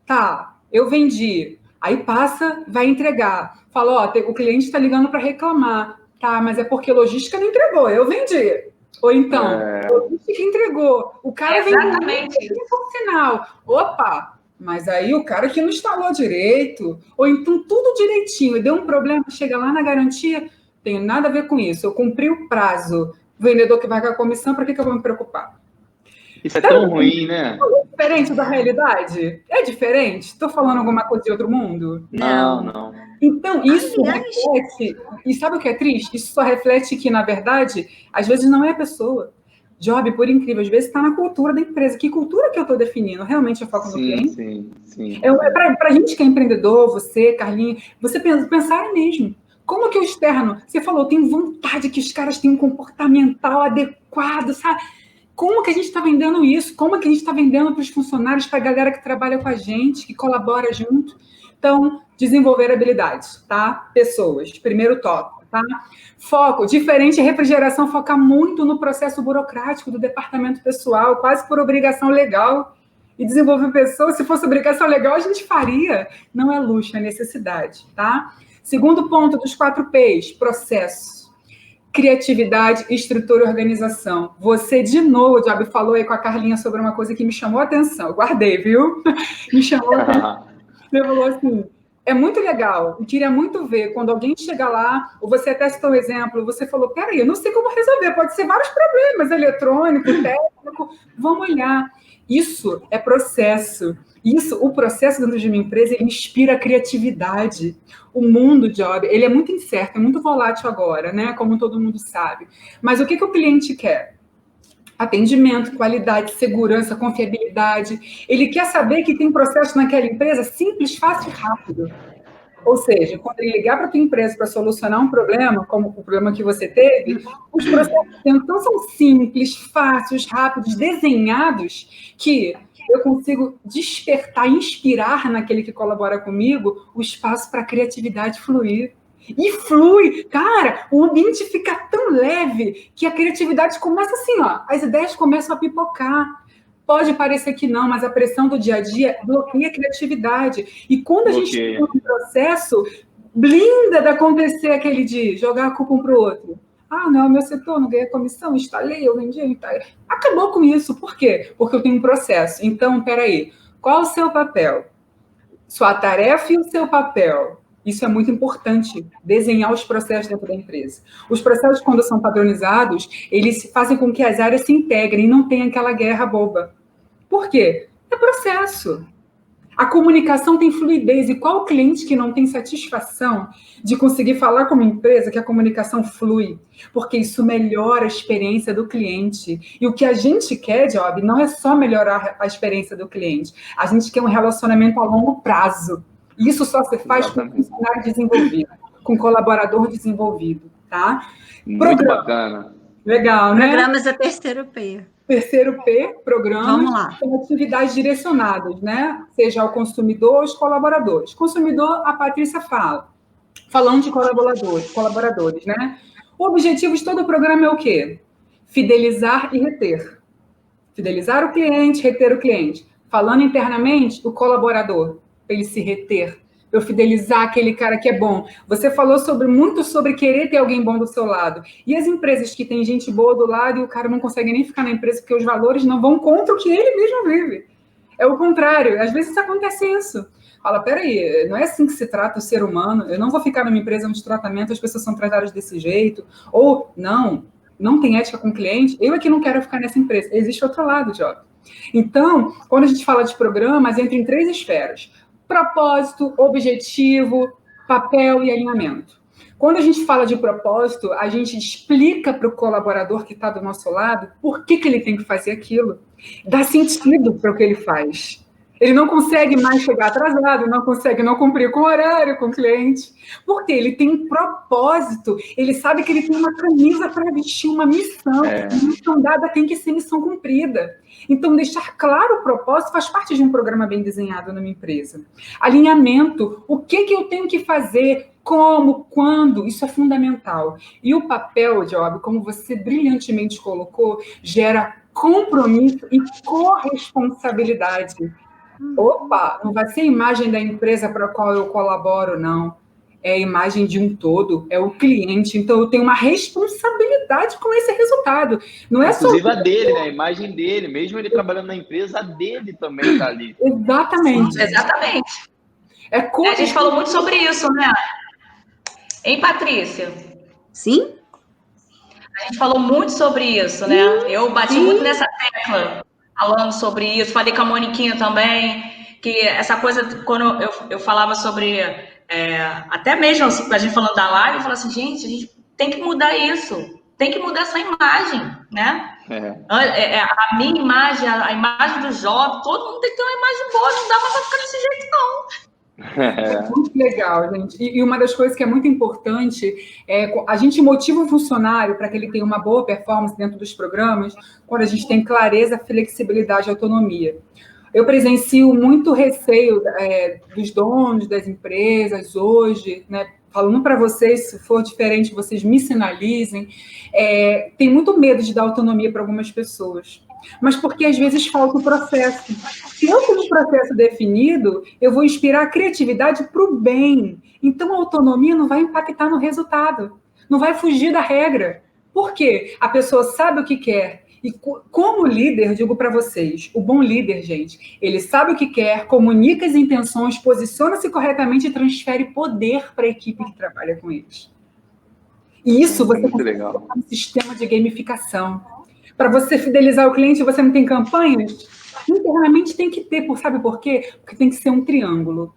tá, eu vendi, aí passa, vai entregar. Fala, ó, o cliente está ligando para reclamar. Tá, mas é porque logística não entregou, eu vendi. Ou então, logística entregou. O cara exatamente vendeu no final. Opa, mas aí o cara que não instalou direito. Ou então tudo direitinho e deu um problema, chega lá na garantia, tem nada a ver com isso. Eu cumpri o prazo. O vendedor que vai com a comissão, para que eu vou me preocupar? Isso é tão ruim, né? É diferente da realidade? É diferente? Estou falando alguma coisa de outro mundo? Não. Então, isso reflete... E sabe o que é triste? Isso só reflete que, na verdade, às vezes não é a pessoa. Job, por incrível, às vezes está na cultura da empresa. Que cultura que eu estou definindo? Realmente é foco no cliente? Sim. Para a gente que é empreendedor, você, Carlinha, você pensar mesmo. Como que o externo... Você falou, eu tenho vontade que os caras tenham um comportamental adequado, sabe? Como que a gente está vendendo isso? Como que a gente está vendendo para os funcionários, para a galera que trabalha com a gente, que colabora junto? Então, desenvolver habilidades, tá? Pessoas, primeiro tópico, tá? Foco, diferente refrigeração, foca muito no processo burocrático do departamento pessoal, quase por obrigação legal. E desenvolver pessoas, se fosse obrigação legal, a gente faria. Não é luxo, é necessidade, tá? Segundo ponto dos 4 P's, processo. Criatividade, estrutura e organização. Você, de novo, Job, falou aí com a Carlinha sobre uma coisa que me chamou a atenção. Eu guardei, viu? Me chamou a atenção. Você falou assim, é muito legal, eu queria muito ver quando alguém chega lá, ou você até citou um exemplo, você falou, peraí, eu não sei como resolver, pode ser vários problemas, eletrônico, técnico, vamos olhar. Isso é processo. O processo dentro de uma empresa, ele inspira a criatividade. O mundo, Job, ele é muito incerto, é muito volátil agora, né? Como todo mundo sabe. Mas o que o cliente quer? Atendimento, qualidade, segurança, confiabilidade. Ele quer saber que tem processo naquela empresa simples, fácil e rápido. Ou seja, quando ele ligar para a tua empresa para solucionar um problema, como o problema que você teve, os processos então são simples, fáceis, rápidos, desenhados, que eu consigo despertar, inspirar naquele que colabora comigo o espaço para a criatividade fluir. E flui, cara, o ambiente fica tão leve que a criatividade começa assim, ó, as ideias começam a pipocar. Pode parecer que não, mas a pressão do dia a dia bloqueia a criatividade. E quando a gente tem um processo, blinda de acontecer aquele de jogar a culpa um para o outro. Ah, não é o meu setor, não ganhei comissão, instalei, eu vendi, instalei. Acabou com isso. Por quê? Porque eu tenho um processo. Então, peraí, qual o seu papel? Sua tarefa e o seu papel. Isso é muito importante, desenhar os processos dentro da empresa. Os processos, quando são padronizados, eles fazem com que as áreas se integrem e não tenha aquela guerra boba. Por quê? É processo. A comunicação tem fluidez. E qual cliente que não tem satisfação de conseguir falar com uma empresa que a comunicação flui? Porque isso melhora a experiência do cliente. E o que a gente quer, Job, não é só melhorar a experiência do cliente. A gente quer um relacionamento a longo prazo. Isso só se faz com funcionário desenvolvido, com colaborador desenvolvido, tá? Muito bacana. Legal, né? Programas é terceiro P. Terceiro P, programas com atividades direcionadas, né? Seja ao consumidor ou aos colaboradores. Consumidor, a Patrícia fala. Falando de colaboradores, né? O objetivo de todo o programa é o quê? Fidelizar e reter. Fidelizar o cliente, reter o cliente. Falando internamente, o colaborador, para ele se reter, para eu fidelizar aquele cara que é bom. Você falou muito sobre querer ter alguém bom do seu lado. E as empresas que têm gente boa do lado e o cara não consegue nem ficar na empresa porque os valores não vão contra o que ele mesmo vive. É o contrário. Às vezes acontece isso. Fala, peraí, não é assim que se trata o ser humano. Eu não vou ficar numa empresa onde tratamento as pessoas são tratadas desse jeito. Ou, não tem ética com o cliente. Eu é que não quero ficar nessa empresa. Existe outro lado, Job. Então, quando a gente fala de programas, entra em 3 esferas. Propósito, objetivo, papel e alinhamento. Quando a gente fala de propósito, a gente explica para o colaborador que está do nosso lado por que ele tem que fazer aquilo. Dá sentido para o que ele faz. Ele não consegue mais chegar atrasado, não consegue não cumprir com o horário, com o cliente. Porque ele tem um propósito, ele sabe que ele tem uma camisa para vestir, uma missão. Missão dada tem que ser missão cumprida. Então, deixar claro o propósito faz parte de um programa bem desenhado numa empresa. Alinhamento, o que eu tenho que fazer, como, quando, isso é fundamental. E o papel, Job, como você brilhantemente colocou, gera compromisso e corresponsabilidade. Opa, não vai ser a imagem da empresa para a qual eu colaboro, não. É a imagem de um todo, é o cliente. Então, eu tenho uma responsabilidade com esse resultado. Não é inclusive só a dele, né? A imagem dele. Mesmo ele trabalhando na empresa, a dele também está ali. Exatamente. Sim, exatamente. A gente falou muito sobre isso, né? Hein, Patrícia? Sim? A gente falou muito sobre isso, né? Eu bati muito nessa tecla, falando sobre isso. Falei com a Moniquinha também, que essa coisa, quando eu falava sobre, até mesmo assim, a gente falando da live, eu falava assim, gente, a gente tem que mudar isso, tem que mudar essa imagem, né? A minha imagem, a imagem do Job, todo mundo tem que ter uma imagem boa, não dá pra ficar desse jeito, não. É muito legal, gente. E uma das coisas que é muito importante é a gente motiva o funcionário para que ele tenha uma boa performance dentro dos programas quando a gente tem clareza, flexibilidade e autonomia. Eu presencio muito receio dos donos das empresas hoje, né? Falando para vocês, se for diferente, vocês me sinalizem. Tem muito medo de dar autonomia para algumas pessoas. Mas porque às vezes falta o processo. Se eu tenho um processo definido, eu vou inspirar a criatividade para o bem. Então, a autonomia não vai impactar no resultado. Não vai fugir da regra. Por quê? A pessoa sabe o que quer. E como líder, digo para vocês, o bom líder, gente, ele sabe o que quer, comunica as intenções, posiciona-se corretamente e transfere poder para a equipe que trabalha com eles. E isso você consegue colocar um sistema de gamificação. Para você fidelizar o cliente, você não tem campanhas? Internamente tem que ter, sabe por quê? Porque tem que ser um triângulo.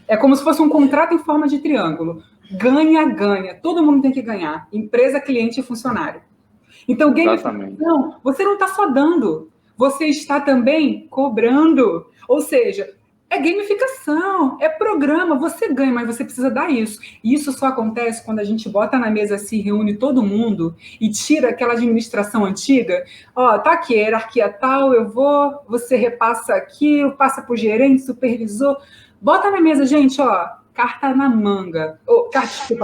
É como se fosse um contrato em forma de triângulo. Ganha, ganha. Todo mundo tem que ganhar. Empresa, cliente e funcionário. Então, gamificação, você não está só dando. Você está também cobrando. Ou seja, é gamificação, é programa, você ganha, mas você precisa dar isso. E isso só acontece quando a gente bota na mesa assim, reúne todo mundo e tira aquela administração antiga. Ó, tá aqui, hierarquia tal, eu vou, você repassa aqui, passa para o gerente, supervisor. Bota na mesa, gente, ó, carta na manga.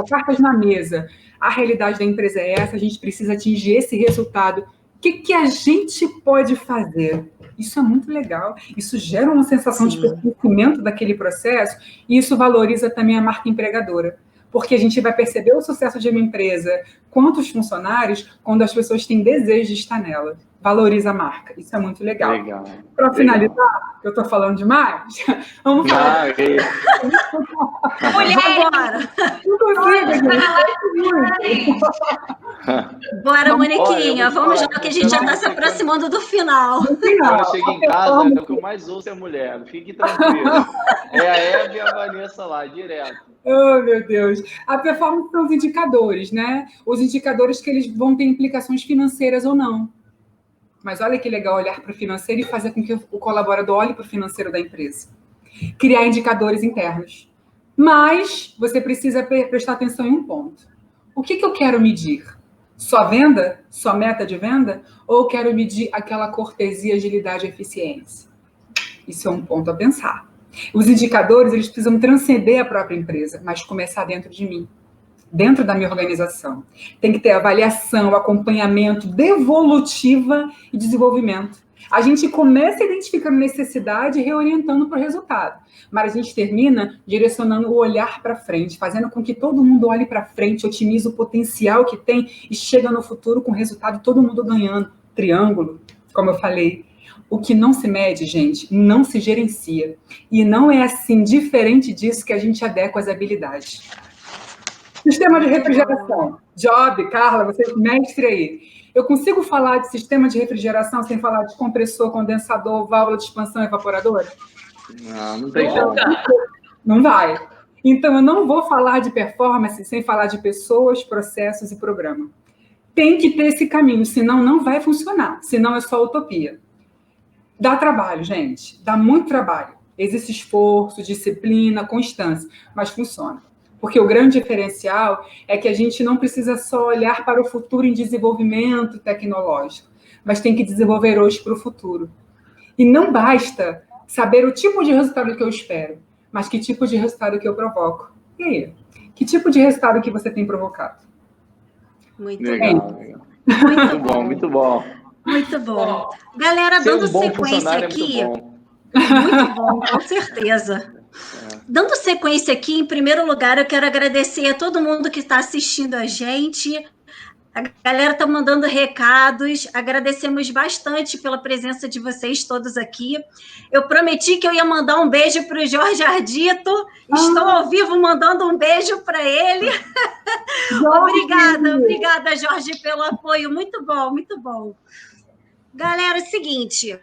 Cartas na mesa. A realidade da empresa é essa, a gente precisa atingir esse resultado. O que a gente pode fazer? Isso é muito legal. Isso gera uma sensação de pertencimento daquele processo e isso valoriza também a marca empregadora. Porque a gente vai perceber o sucesso de uma empresa quanto os funcionários quando as pessoas têm desejo de estar nela. valoriza a marca. Isso é muito legal. Legal. Para finalizar, eu estou falando demais, vamos falar. Mulher! Não consigo, Bora, Moniquinha, vamos lá que a gente já está se aproximando do final. Quando eu chego em casa, o que eu mais ouço é mulher. Fique tranquilo. É a Eva e a Vanessa lá, direto. Oh, meu Deus. A performance são os indicadores, né? Os indicadores que eles vão ter implicações financeiras ou não. Mas olha que legal olhar para o financeiro e fazer com que o colaborador olhe para o financeiro da empresa. Criar indicadores internos. Mas você precisa prestar atenção em um ponto. O que eu quero medir? Só venda? Só meta de venda? Ou quero medir aquela cortesia, agilidade e eficiência? Isso é um ponto a pensar. Os indicadores, eles precisam transcender a própria empresa, mas começar dentro de mim, dentro da minha organização. Tem que ter avaliação, acompanhamento, devolutiva e desenvolvimento. A gente começa identificando necessidade e reorientando para o resultado, mas a gente termina direcionando o olhar para frente, fazendo com que todo mundo olhe para frente, otimize o potencial que tem e chega no futuro com resultado todo mundo ganhando. Triângulo, como eu falei. O que não se mede, gente, não se gerencia. E não é assim, diferente disso, que a gente adequa as habilidades. Sistema de refrigeração. Job, Carla, você é mestre aí. Eu consigo falar de sistema de refrigeração sem falar de compressor, condensador, válvula de expansão e evaporadora? Não tem como. Não vai. Então, eu não vou falar de performance sem falar de pessoas, processos e programa. Tem que ter esse caminho, senão não vai funcionar. Senão é só utopia. Dá trabalho, gente. Dá muito trabalho. Existe esforço, disciplina, constância, mas funciona. Porque o grande diferencial é que a gente não precisa só olhar para o futuro em desenvolvimento tecnológico, mas tem que desenvolver hoje para o futuro. E não basta saber o tipo de resultado que eu espero, mas que tipo de resultado que eu provoco. E aí? Que tipo de resultado que você tem provocado? Muito legal. Muito bom, muito bom. Muito bom. Galera, dando sequência aqui. Muito bom, com certeza. Dando sequência aqui, em primeiro lugar, eu quero agradecer a todo mundo que está assistindo a gente. A galera está mandando recados. Agradecemos bastante pela presença de vocês todos aqui. Eu prometi que eu ia mandar um beijo para o Jorge Ardito. Estou ao vivo mandando um beijo para ele. Obrigada, Jorge, pelo apoio. Muito bom, muito bom. Galera, é o seguinte,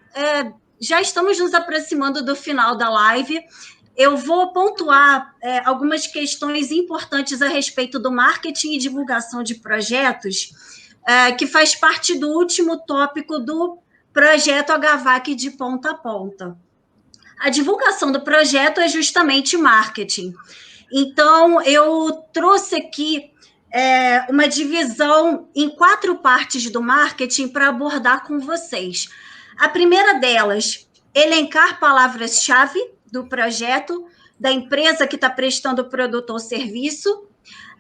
já estamos nos aproximando do final da live. Eu vou pontuar algumas questões importantes a respeito do marketing e divulgação de projetos, que faz parte do último tópico do projeto HVAC de ponta a ponta. A divulgação do projeto é justamente marketing. Então, eu trouxe aqui uma divisão em 4 partes do marketing para abordar com vocês. A primeira delas, elencar palavras-chave do projeto, da empresa que está prestando o produto ou serviço.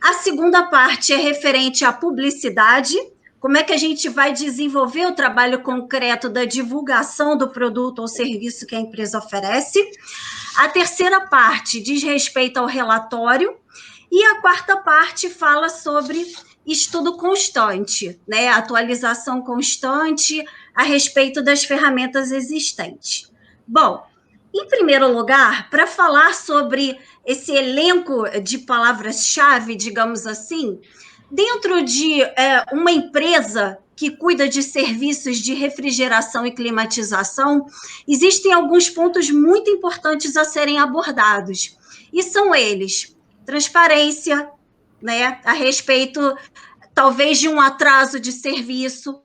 A segunda parte é referente à publicidade, como é que a gente vai desenvolver o trabalho concreto da divulgação do produto ou serviço que a empresa oferece. A terceira parte diz respeito ao relatório. E a quarta parte fala sobre estudo constante, né? Atualização constante a respeito das ferramentas existentes. Bom, em primeiro lugar, para falar sobre esse elenco de palavras-chave, digamos assim, dentro de uma empresa que cuida de serviços de refrigeração e climatização, existem alguns pontos muito importantes a serem abordados. E são eles: transparência, né, a respeito, talvez, de um atraso de serviço,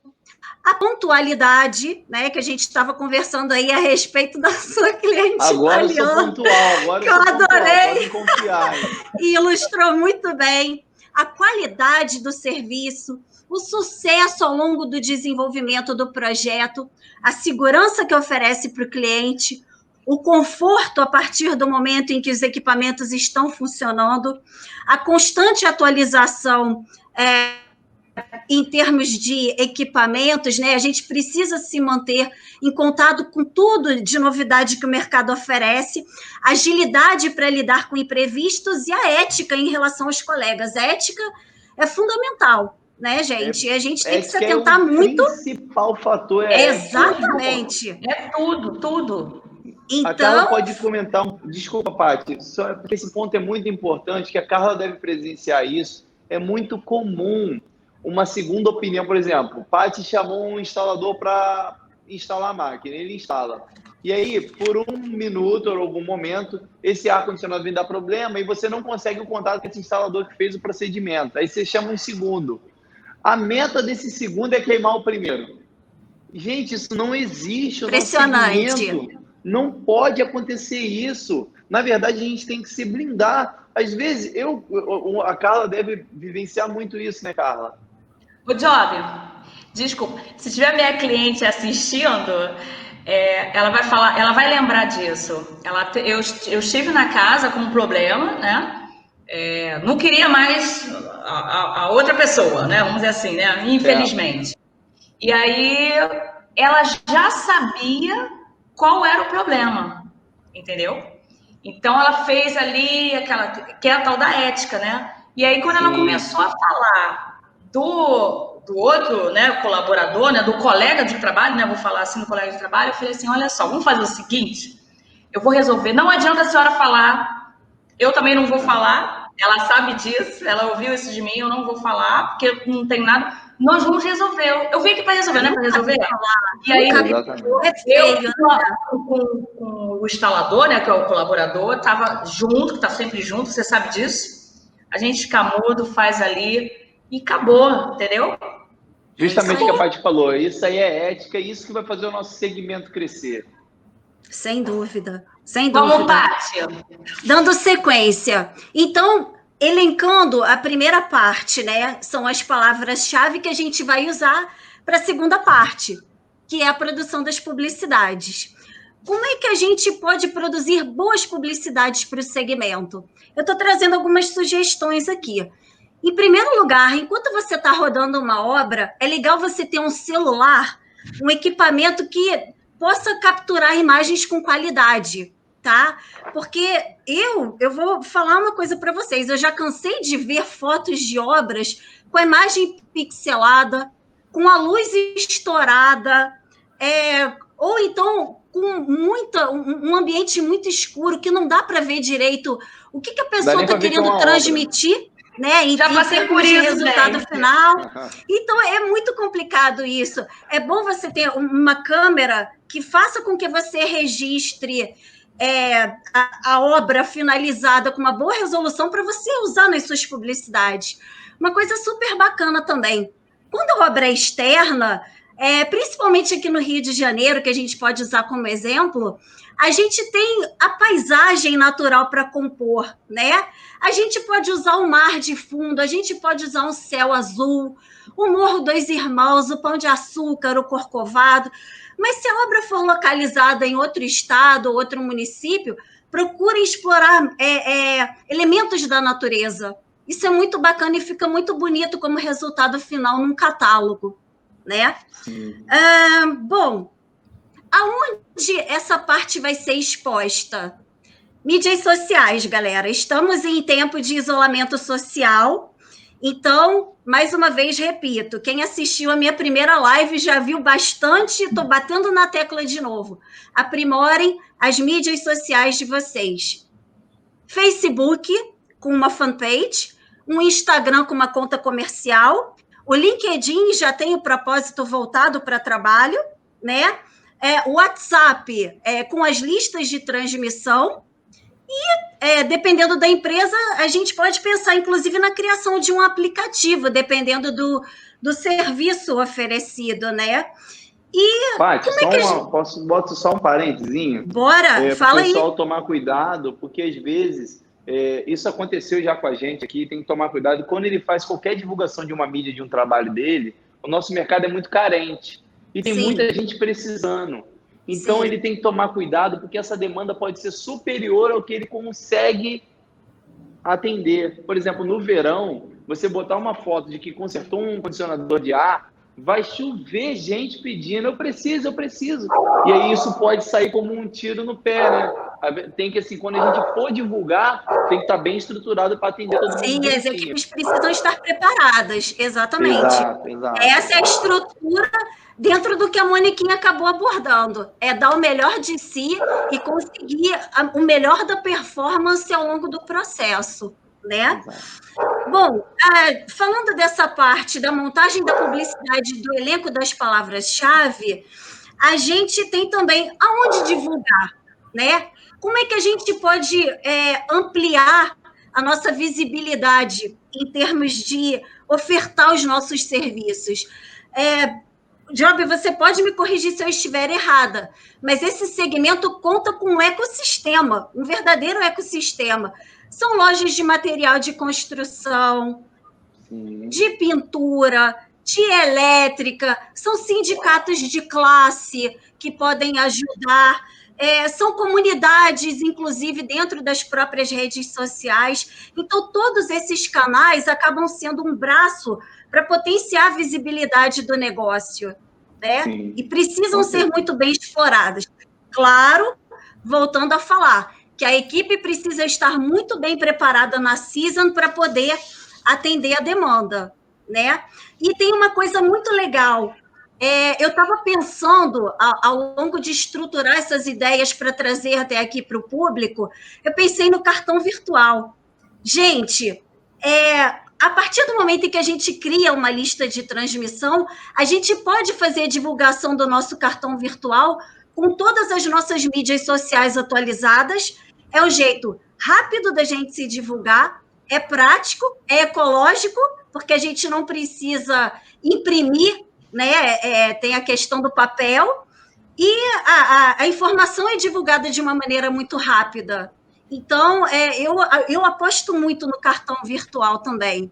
a pontualidade, né, que a gente estava conversando aí a respeito da sua cliente agora italiana. Eu sou pontual, agora que eu adorei. Podem confiar. E ilustrou muito bem a qualidade do serviço, o sucesso ao longo do desenvolvimento do projeto, a segurança que oferece para o cliente, o conforto a partir do momento em que os equipamentos estão funcionando, a constante atualização em termos de equipamentos, né? A gente precisa se manter em contato com tudo de novidade que o mercado oferece, agilidade para lidar com imprevistos e a ética em relação aos colegas. A ética é fundamental, né, gente? E a gente tem que se ética atentar muito. O principal fator é Exatamente. É tudo. A Carla Então, pode comentar, desculpa, Paty, só porque esse ponto é muito importante, que a Carla deve presenciar isso. É muito comum uma segunda opinião, por exemplo, Paty chamou um instalador para instalar a máquina, ele instala. E aí, por um minuto ou algum momento, esse ar-condicionado vem dar problema e você não consegue o contato desse instalador que fez o procedimento. Aí você chama um segundo. A meta desse segundo é queimar o primeiro. Gente, isso não existe. O nosso segmento não pode acontecer isso. Na verdade, a gente tem que se blindar. Às vezes, a Carla deve vivenciar muito isso, né, Carla? Ô, Job, desculpa. Se tiver minha cliente assistindo, ela vai falar, ela vai lembrar disso. Eu estive na casa com um problema, né? Não queria mais a outra pessoa, né? Vamos dizer assim, né? Infelizmente. E aí ela já sabia qual era o problema, entendeu? Então ela fez ali que é a tal da ética, né? E aí quando ela começou a falar do outro, né, colaborador, né, do colega de trabalho, né, vou falar assim do colega de trabalho, eu falei assim, olha só, vamos fazer o seguinte, eu vou resolver, não adianta a senhora falar, eu também não vou falar, ela sabe disso, ela ouviu isso de mim, eu não vou falar, porque não tem nada, nós vamos resolver, eu vim aqui para resolver, né, para resolver. E aí, eu com o instalador, né, que é o colaborador, estava junto, que está sempre junto, você sabe disso, a gente fica mudo, faz ali, e acabou, entendeu? Justamente o que a Paty falou, isso aí é ética, e isso que vai fazer o nosso segmento crescer. Sem dúvida, sem dúvida. Vamos, Paty. Dando sequência. Então, elencando a primeira parte, né? São as palavras-chave que a gente vai usar para a segunda parte, que é a produção das publicidades. Como é que a gente pode produzir boas publicidades para o segmento? Eu estou trazendo algumas sugestões aqui. Em primeiro lugar, enquanto você está rodando uma obra, é legal você ter um celular, um equipamento que possa capturar imagens com qualidade, tá? Porque eu vou falar uma coisa para vocês, eu já cansei de ver fotos de obras com a imagem pixelada, com a luz estourada, ou então com um ambiente muito escuro, que não dá para ver direito o que a pessoa está querendo transmitir. Obra. Né? E já passei por isso, resultado final. Então, é muito complicado isso. É bom você ter uma câmera que faça com que você registre a obra finalizada com uma boa resolução para você usar nas suas publicidades. Uma coisa super bacana também. Quando a obra é externa, principalmente aqui no Rio de Janeiro, que a gente pode usar como exemplo, a gente tem a paisagem natural para compor, né? A gente pode usar o mar de fundo, a gente pode usar um céu azul, o Morro dos Irmãos, o Pão de Açúcar, o Corcovado. Mas se a obra for localizada em outro estado ou outro município, procure explorar elementos da natureza. Isso é muito bacana e fica muito bonito como resultado final num catálogo, né? Bom, aonde essa parte vai ser exposta? Mídias sociais, galera. Estamos em tempo de isolamento social. Então, mais uma vez, repito, quem assistiu a minha primeira live já viu bastante, estou batendo na tecla de novo. Aprimorem as mídias sociais de vocês. Facebook, com uma fanpage, um Instagram com uma conta comercial, o LinkedIn já tem o propósito voltado para trabalho, né? O WhatsApp com as listas de transmissão e, dependendo da empresa, a gente pode pensar, inclusive, na criação de um aplicativo, dependendo do serviço oferecido, né? E Paty, boto só um parentezinho? Bora, fala aí. Para o pessoal tomar cuidado, porque às vezes isso aconteceu já com a gente aqui, tem que tomar cuidado. Quando ele faz qualquer divulgação de uma mídia, de um trabalho dele, o nosso mercado é muito carente. E tem muita gente precisando. Então, ele tem que tomar cuidado, porque essa demanda pode ser superior ao que ele consegue atender. Por exemplo, no verão, você botar uma foto de que consertou um condicionador de ar, vai chover gente pedindo, eu preciso. E aí isso pode sair como um tiro no pé, né? Tem que, assim, quando a gente for divulgar, tem que estar bem estruturado para atender todo mundo. Sim, as equipes precisam estar preparadas, exatamente. Exato. Essa é a estrutura dentro do que a Moniquinha acabou abordando. É dar o melhor de si e conseguir o melhor da performance ao longo do processo, né? Exato. Bom, falando dessa parte da montagem da publicidade do elenco das palavras-chave, a gente tem também aonde divulgar, né? Como é que a gente pode ampliar a nossa visibilidade em termos de ofertar os nossos serviços? Job, você pode me corrigir se eu estiver errada, mas esse segmento conta com um ecossistema, um verdadeiro ecossistema. São lojas de material de construção, de pintura, de elétrica, são sindicatos de classe que podem ajudar, são comunidades, inclusive, dentro das próprias redes sociais. Então, todos esses canais acabam sendo um braço para potenciar a visibilidade do negócio, né? Sim, e precisam ser muito bem exploradas. Claro, voltando a falar, que a equipe precisa estar muito bem preparada na season para poder atender a demanda, né? E tem uma coisa muito legal. Eu estava pensando, ao longo de estruturar essas ideias para trazer até aqui para o público, eu pensei no cartão virtual. Gente, a partir do momento em que a gente cria uma lista de transmissão, a gente pode fazer a divulgação do nosso cartão virtual com todas as nossas mídias sociais atualizadas. É o jeito rápido da gente se divulgar, é prático, é ecológico, porque a gente não precisa imprimir, né? Tem a questão do papel, e a informação é divulgada de uma maneira muito rápida. Então, eu aposto muito no cartão virtual também.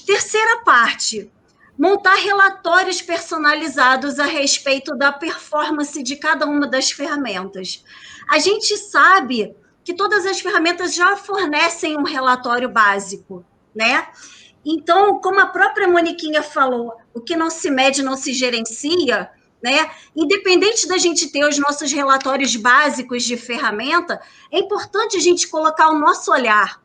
Terceira parte, montar relatórios personalizados a respeito da performance de cada uma das ferramentas. A gente sabe que todas as ferramentas já fornecem um relatório básico, né? Então, como a própria Moniquinha falou, o que não se mede não se gerencia, né? Independente da gente ter os nossos relatórios básicos de ferramenta, é importante a gente colocar o nosso olhar.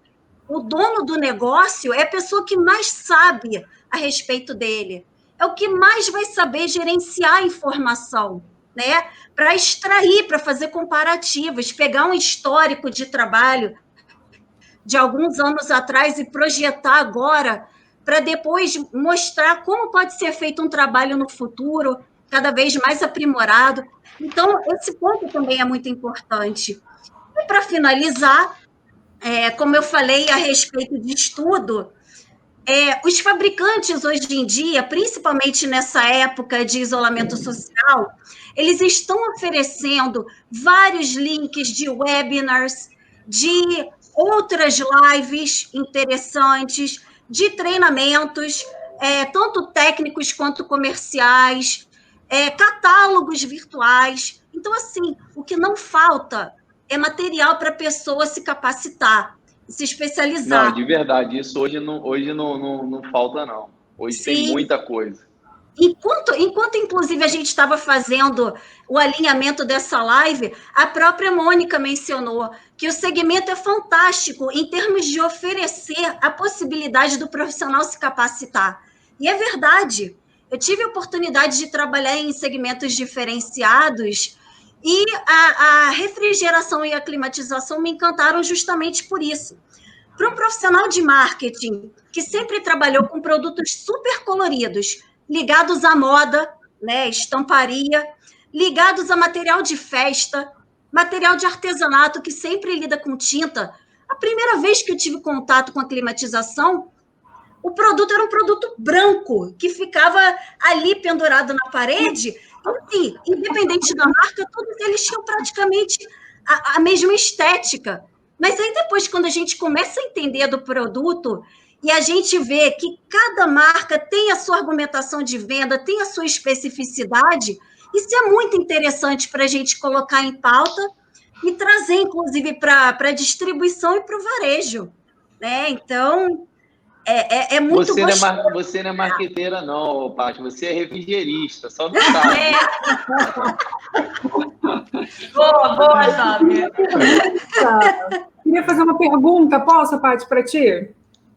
O dono do negócio é a pessoa que mais sabe a respeito dele, é o que mais vai saber gerenciar a informação, né? Para extrair, para fazer comparativos, pegar um histórico de trabalho de alguns anos atrás e projetar agora, para depois mostrar como pode ser feito um trabalho no futuro, cada vez mais aprimorado. Então, esse ponto também é muito importante. E, para finalizar, como eu falei a respeito de estudo, os fabricantes hoje em dia, principalmente nessa época de isolamento social, eles estão oferecendo vários links de webinars, de outras lives interessantes, de treinamentos, tanto técnicos quanto comerciais, catálogos virtuais. Então, assim, o que não falta é material para a pessoa se capacitar, se especializar. Não, de verdade, isso hoje não falta, não. Hoje Sim. Tem muita coisa. Enquanto, inclusive, a gente estava fazendo o alinhamento dessa live, a própria Mônica mencionou que o segmento é fantástico em termos de oferecer a possibilidade do profissional se capacitar. E é verdade. Eu tive a oportunidade de trabalhar em segmentos diferenciados e a refrigeração e a climatização me encantaram justamente por isso. Para um profissional de marketing que sempre trabalhou com produtos super coloridos, ligados à moda, né, estamparia, ligados a material de festa, material de artesanato, que sempre lida com tinta. A primeira vez que eu tive contato com a climatização, o produto era um produto branco, que ficava ali pendurado na parede. Assim, independente da marca, todos eles tinham praticamente a mesma estética. Mas aí depois, quando a gente começa a entender do produto e a gente vê que cada marca tem a sua argumentação de venda, tem a sua especificidade, isso é muito interessante para a gente colocar em pauta e trazer, inclusive, para a distribuição e para o varejo, né? Então, É muito gostoso. Você não é marqueteira, não, Paty. Você é refrigerista, só não sabe. Boa, Jovem. Queria fazer uma pergunta, posso, Paty, para ti?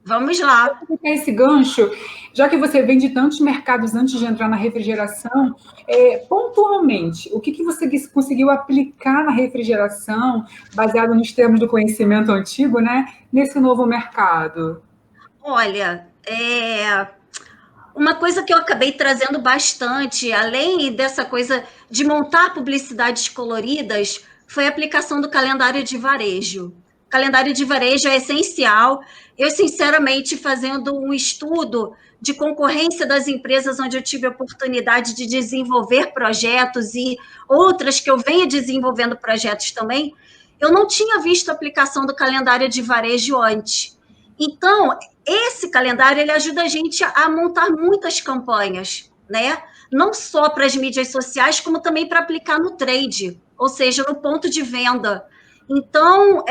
Vamos lá. Esse gancho, já que você vem de tantos mercados antes de entrar na refrigeração, pontualmente, o que você conseguiu aplicar na refrigeração, baseado nos termos do conhecimento antigo, né, nesse novo mercado? Olha, uma coisa que eu acabei trazendo bastante, além dessa coisa de montar publicidades coloridas, foi a aplicação do calendário de varejo. O calendário de varejo é essencial. Eu, sinceramente, fazendo um estudo de concorrência das empresas onde eu tive a oportunidade de desenvolver projetos e outras que eu venho desenvolvendo projetos também, eu não tinha visto a aplicação do calendário de varejo antes. Então, esse calendário ele ajuda a gente a montar muitas campanhas, né? Não só para as mídias sociais, como também para aplicar no trade, ou seja, no ponto de venda. Então,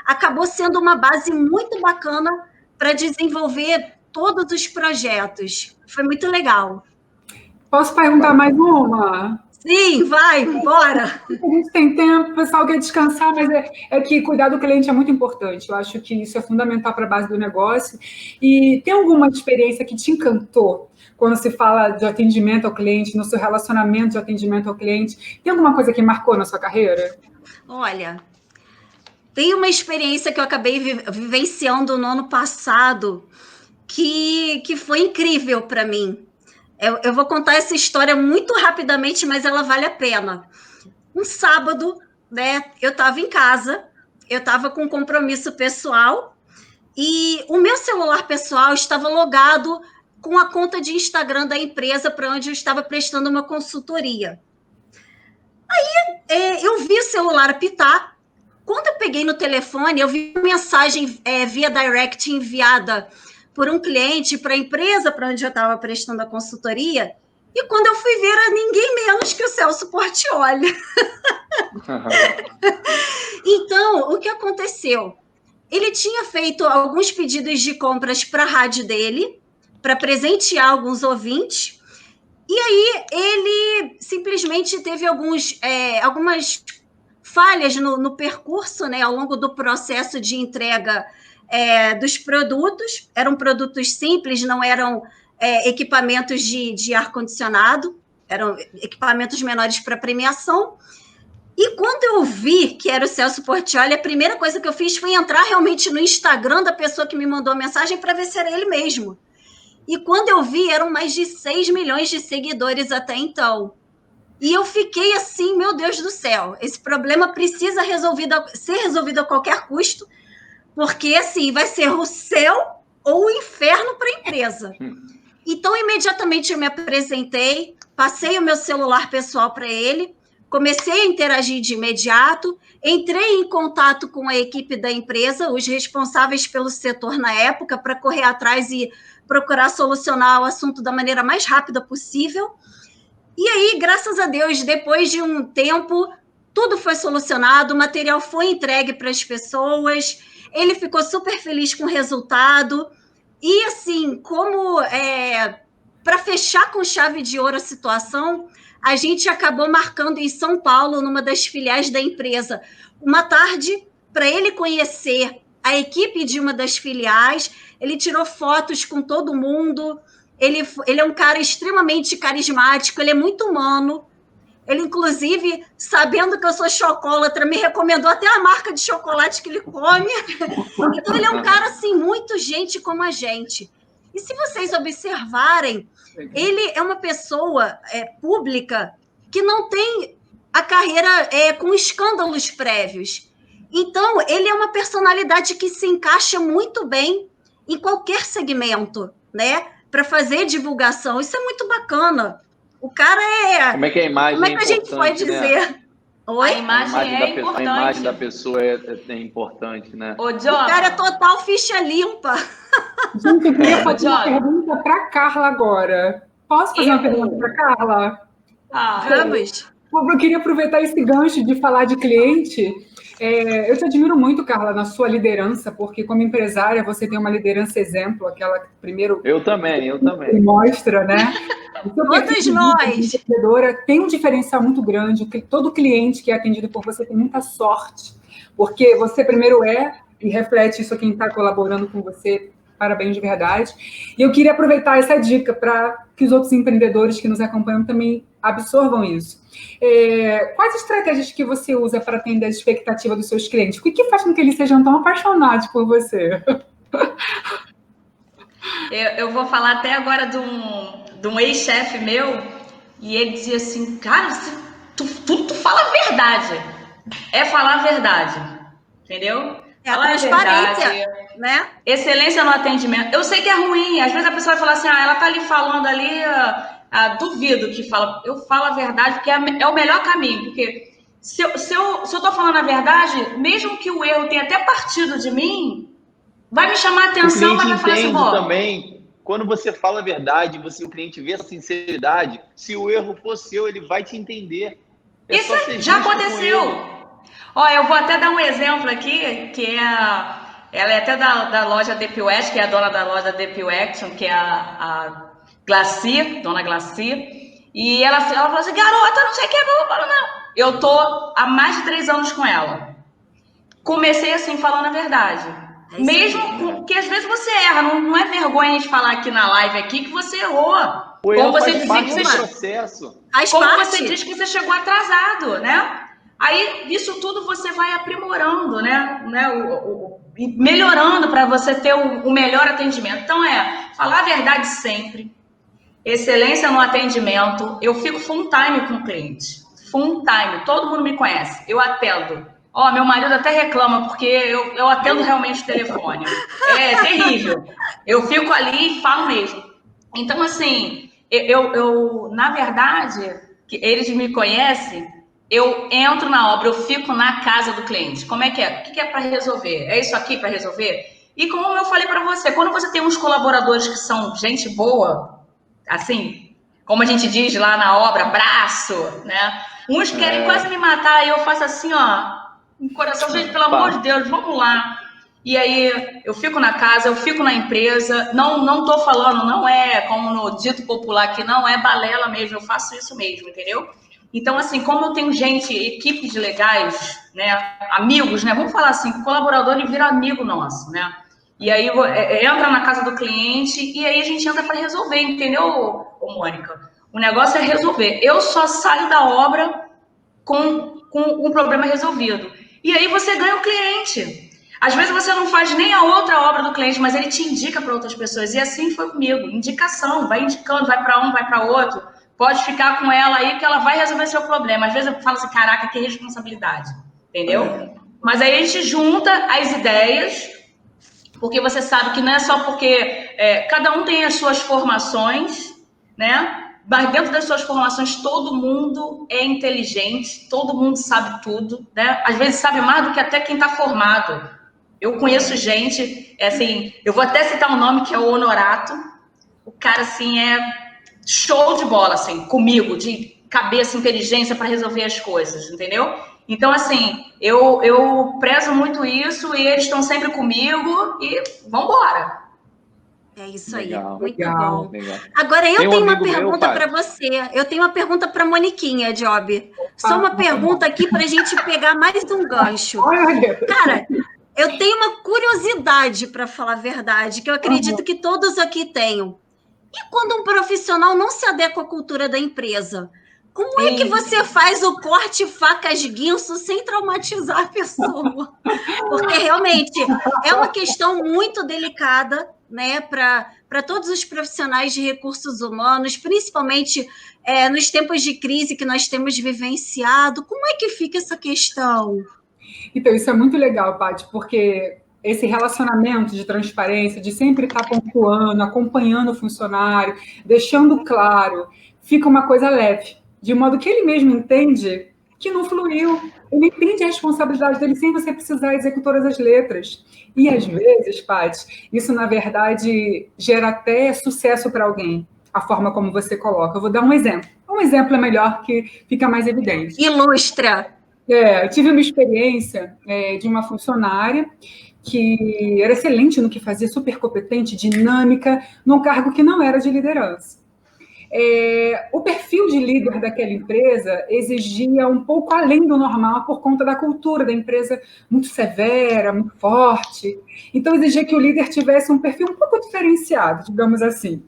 acabou sendo uma base muito bacana para desenvolver todos os projetos. Foi muito legal. Posso perguntar mais uma? Sim, vai, bora! A gente tem tempo, o pessoal quer descansar, mas é que cuidar do cliente é muito importante. Eu acho que isso é fundamental para a base do negócio. E tem alguma experiência que te encantou quando se fala de atendimento ao cliente, no seu relacionamento de atendimento ao cliente? Tem alguma coisa que marcou na sua carreira? Olha, tem uma experiência que eu acabei vivenciando no ano passado que foi incrível para mim. Eu vou contar essa história muito rapidamente, mas ela vale a pena. Um sábado, né, eu estava em casa, eu estava com um compromisso pessoal e o meu celular pessoal estava logado com a conta de Instagram da empresa para onde eu estava prestando uma consultoria. Aí eu vi o celular apitar. Quando eu peguei no telefone, eu vi uma mensagem via direct enviada por um cliente para a empresa para onde eu estava prestando a consultoria, e quando eu fui ver, era ninguém menos que o Celso Portiolli. Então, o que aconteceu? Ele tinha feito alguns pedidos de compras para a rádio dele, para presentear alguns ouvintes, e aí ele simplesmente teve algumas falhas no percurso, né, ao longo do processo de entrega dos produtos. Eram produtos simples, não eram equipamentos de ar-condicionado, eram equipamentos menores para premiação. E quando eu vi que era o Celso Portiolli, a primeira coisa que eu fiz foi entrar realmente no Instagram da pessoa que me mandou a mensagem para ver se era ele mesmo. E quando eu vi, eram mais de 6 milhões de seguidores até então. E eu fiquei assim, meu Deus do céu, esse problema precisa ser resolvido a qualquer custo, porque assim, vai ser o céu ou o inferno para a empresa. Então, imediatamente eu me apresentei, passei o meu celular pessoal para ele, comecei a interagir de imediato, entrei em contato com a equipe da empresa, os responsáveis pelo setor na época, para correr atrás e procurar solucionar o assunto da maneira mais rápida possível. E aí, graças a Deus, depois de um tempo, tudo foi solucionado, o material foi entregue para as pessoas, ele ficou super feliz com o resultado. E, assim, para fechar com chave de ouro a situação, a gente acabou marcando em São Paulo, numa das filiais da empresa, uma tarde para ele conhecer a equipe de uma das filiais. Ele tirou fotos com todo mundo. Ele é um cara extremamente carismático, ele é muito humano. Ele, inclusive, sabendo que eu sou chocolatra, me recomendou até a marca de chocolate que ele come. Então, ele é um cara, assim, muito gente como a gente. E se vocês observarem, ele é uma pessoa pública que não tem a carreira com escândalos prévios. Então, ele é uma personalidade que se encaixa muito bem em qualquer segmento, né? Para fazer divulgação. Isso é muito bacana. O cara Como é que a imagem Como é que a gente pode dizer? Né? Oi? A imagem é importante. A imagem da pessoa é importante, né? Ô, o cara é total ficha limpa. Gente, eu queria fazer uma pergunta para a Carla agora. Posso fazer uma pergunta para a Carla? Vamos. Eu queria aproveitar esse gancho de falar de cliente. Eu te admiro muito, Carla, na sua liderança, porque como empresária você tem uma liderança exemplo, aquela que primeiro... Eu também. Mostra, né? Todos nós. Empreendedora tem um diferencial muito grande. Todo cliente que é atendido por você tem muita sorte, porque você primeiro e reflete isso a quem está colaborando com você. Parabéns de verdade. E eu queria aproveitar essa dica para que os outros empreendedores que nos acompanham também absorvam isso. Quais estratégias que você usa para atender a expectativa dos seus clientes? O que faz com que eles sejam tão apaixonados por você? Eu vou falar até agora de um ex-chefe meu, e ele dizia assim, cara, tudo tu fala a verdade. É falar a verdade, entendeu? A transparência, né? Excelência no atendimento. Eu sei que é ruim, às vezes a pessoa vai falar assim, ela tá ali falando ali, duvido que fala. Eu falo a verdade porque é o melhor caminho, porque se eu tô falando a verdade, mesmo que o erro tenha até partido de mim, vai me chamar a atenção, mas vai falar assim, também, quando você fala a verdade, o cliente vê a sinceridade, se o erro for seu, ele vai te entender. Isso já aconteceu. Eu vou até dar um exemplo aqui, que ela é até da loja DP West, que é a dona da loja DP Action, que é a Glaci, dona Glaci, e ela falou assim, garota, não sei o que, não. Eu tô há mais de 3 anos com ela. Comecei assim, falando a verdade. Mesmo que às vezes você erra, não é vergonha de falar aqui na live aqui que você errou. Como você diz que você chegou atrasado, né? Aí, isso tudo você vai aprimorando, né? Melhorando para você ter o melhor atendimento. Então, falar a verdade sempre. Excelência no atendimento. Eu fico full time com o cliente. Full time. Todo mundo me conhece. Eu atendo. Meu marido até reclama, porque eu atendo realmente o telefone. É terrível. Eu fico ali e falo mesmo. Então, assim, na verdade, eles me conhecem, eu entro na obra, eu fico na casa do cliente. Como é que é? O que é para resolver? É isso aqui para resolver? E como eu falei para você, quando você tem uns colaboradores que são gente boa, assim, como a gente diz lá na obra, braço, né? Uns querem quase me matar e eu faço assim, um coração, gente, pelo amor de Deus, vamos lá. E aí eu fico na casa, eu fico na empresa, não tô falando, não é como no dito popular que não é balela mesmo, eu faço isso mesmo, entendeu? Então, assim, como eu tenho equipes legais, né, amigos, né, vamos falar assim, colaborador ele vira amigo nosso, né? E aí entra na casa do cliente e aí a gente entra para resolver, entendeu, Mônica? O negócio é resolver. Eu só saio da obra com o problema resolvido. E aí você ganha o cliente. Às vezes você não faz nem a outra obra do cliente, mas ele te indica para outras pessoas. E assim foi comigo. Indicação, vai indicando, vai para um, vai para outro. Pode ficar com ela aí que ela vai resolver seu problema. Às vezes eu falo assim, caraca, que responsabilidade. Entendeu? Mas aí a gente junta as ideias, porque você sabe que não é só porque cada um tem as suas formações, né? Mas dentro das suas formações todo mundo é inteligente, todo mundo sabe tudo, né? Às vezes sabe mais do que até quem está formado. Eu conheço gente, assim, eu vou até citar um nome que é o Honorato. O cara, assim, é show de bola, assim, comigo, de cabeça, inteligência para resolver as coisas, entendeu? Então, assim, eu prezo muito isso e eles estão sempre comigo e vambora. É isso aí, legal, muito legal, bom. Legal. Agora, eu tenho uma pergunta para você. Eu tenho uma pergunta para a Moniquinha, Job. Só uma pergunta aqui para a gente pegar mais um gancho. Cara, eu tenho uma curiosidade, para falar a verdade, que eu acredito que todos aqui tenham. E quando um profissional não se adequa à cultura da empresa? Como é que você faz o corte facas guinso sem traumatizar a pessoa? Porque realmente é uma questão muito delicada, né, para todos os profissionais de recursos humanos, principalmente nos tempos de crise que nós temos vivenciado. Como é que fica essa questão? Então, isso é muito legal, Paty, porque esse relacionamento de transparência, de sempre estar pontuando, acompanhando o funcionário, deixando claro, fica uma coisa leve, de modo que ele mesmo entende que não fluiu. Ele entende a responsabilidade dele sem você precisar executar as letras. E, às vezes, Paty, isso, na verdade, gera até sucesso para alguém, a forma como você coloca. Eu vou dar um exemplo. Um exemplo é melhor, que fica mais evidente. Ilustra. Eu tive uma experiência de uma funcionária que era excelente no que fazia, super competente, dinâmica, num cargo que não era de liderança. O perfil de líder daquela empresa exigia um pouco além do normal por conta da cultura da empresa muito severa, muito forte. Então, exigia que o líder tivesse um perfil um pouco diferenciado, digamos assim.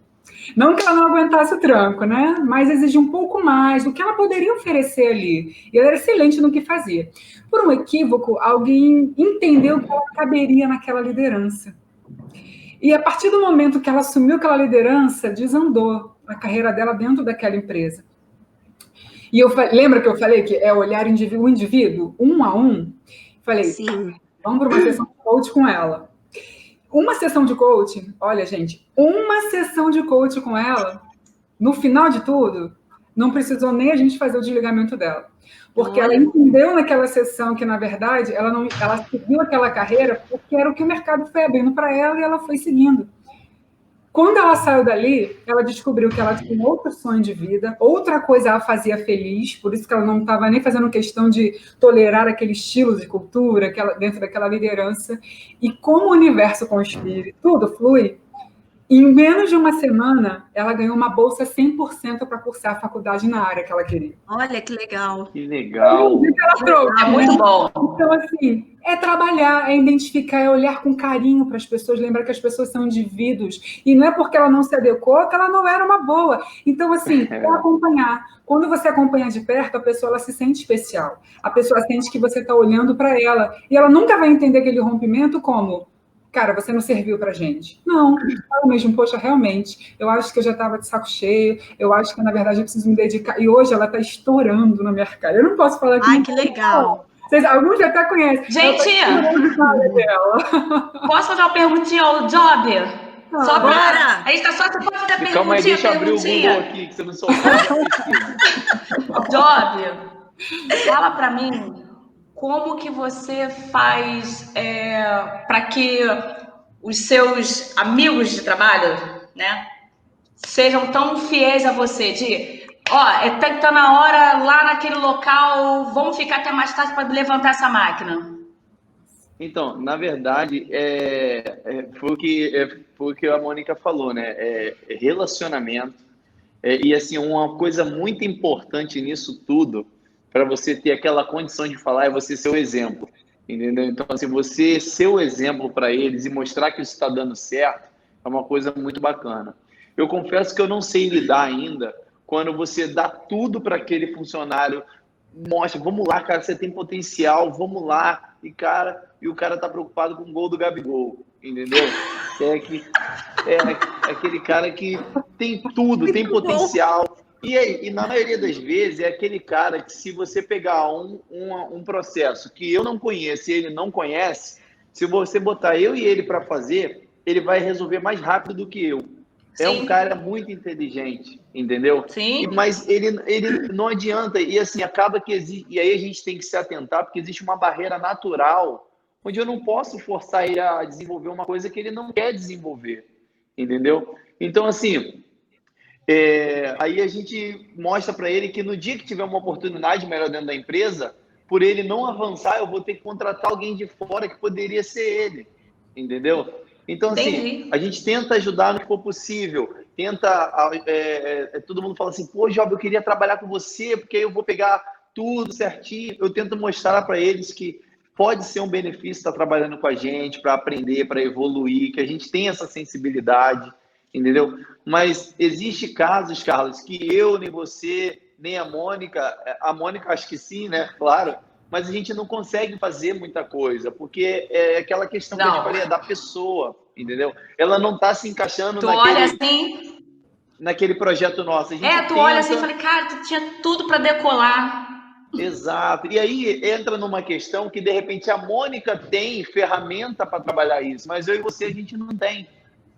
Não que ela não aguentasse o tranco, né? Mas exigia um pouco mais do que ela poderia oferecer ali. E ela era excelente no que fazia. Por um equívoco, alguém entendeu que ela caberia naquela liderança. E a partir do momento que ela assumiu aquela liderança, desandou a carreira dela dentro daquela empresa. E lembra que eu falei que é olhar o indivíduo, um a um? Falei, sim, vamos para uma sessão de coach com ela. Uma sessão de coaching, olha, gente, uma sessão de coaching com ela, no final de tudo, não precisou nem a gente fazer o desligamento dela. Porque ela entendeu naquela sessão que, na verdade, ela seguiu aquela carreira porque era o que o mercado foi abrindo para ela e ela foi seguindo. Quando ela saiu dali, ela descobriu que ela tinha outro sonho de vida, outra coisa a fazia feliz, por isso que ela não estava nem fazendo questão de tolerar aquele estilo de cultura dentro daquela liderança. E como o universo conspira e tudo flui, em menos de uma semana, ela ganhou uma bolsa 100% para cursar a faculdade na área que ela queria. Olha que legal. Que legal. É muito bom. Então, assim, é trabalhar, é identificar, é olhar com carinho para as pessoas, lembrar que as pessoas são indivíduos. E não é porque ela não se adequou que ela não era uma boa. Então, assim, é acompanhar. Quando você acompanha de perto, a pessoa ela se sente especial. A pessoa sente que você está olhando para ela. E ela nunca vai entender aquele rompimento como... Cara, você não serviu pra gente. Não, eu mesmo, poxa, realmente, eu acho que eu já estava de saco cheio, eu acho que, na verdade, eu preciso me dedicar. E hoje ela está estourando na minha cara. Eu não posso falar que... Ai, que legal. Alguns já até conhecem. Gente, posso fazer uma perguntinha ao Job? Só Bora! A gente tá só... Você pode fazer a perguntinha? Calma aí, deixa eu abrir o Google aqui, que você não soltou. Job, fala pra mim... Como que você faz para que os seus amigos de trabalho, né, sejam tão fiéis a você? Tá na hora lá naquele local, vamos ficar até mais tarde para levantar essa máquina. Então, na verdade, foi o que a Mônica falou, né? Relacionamento. E assim, uma coisa muito importante nisso tudo, para você ter aquela condição de falar, é você ser o exemplo, entendeu? Então, assim, você ser o exemplo para eles e mostrar que isso está dando certo é uma coisa muito bacana. Eu confesso que eu não sei lidar ainda quando você dá tudo para aquele funcionário, mostra, vamos lá, cara, você tem potencial, vamos lá, e o cara tá preocupado com o gol do Gabigol, entendeu? É aquele cara que tem tudo, tem potencial. E na maioria das vezes é aquele cara que, se você pegar um processo que eu não conheço e ele não conhece, se você botar eu e ele para fazer, ele vai resolver mais rápido do que eu. Sim. É um cara muito inteligente, entendeu? Sim. Mas ele não adianta. E assim, acaba que existe. E aí a gente tem que se atentar, porque existe uma barreira natural, onde eu não posso forçar ele a desenvolver uma coisa que ele não quer desenvolver, entendeu? Então, assim... aí a gente mostra para ele que no dia que tiver uma oportunidade melhor dentro da empresa, por ele não avançar, eu vou ter que contratar alguém de fora que poderia ser ele, entendeu? Então, assim, a gente tenta ajudar no que for possível, todo mundo fala assim, pô, Job, eu queria trabalhar com você, porque aí eu vou pegar tudo certinho. Eu tento mostrar para eles que pode ser um benefício estar trabalhando com a gente, para aprender, para evoluir, que a gente tem essa sensibilidade, entendeu? Mas existe casos, Carlos, que eu, nem você, nem a Mônica acho que sim, né? Claro, mas a gente não consegue fazer muita coisa, porque é aquela questão que eu te falei, é da pessoa, entendeu? Ela não está se encaixando naquele projeto nosso. Tu olha assim e fala, cara, tu tinha tudo para decolar. Exato. E aí entra numa questão que, de repente, a Mônica tem ferramenta para trabalhar isso, mas eu e você, a gente não tem.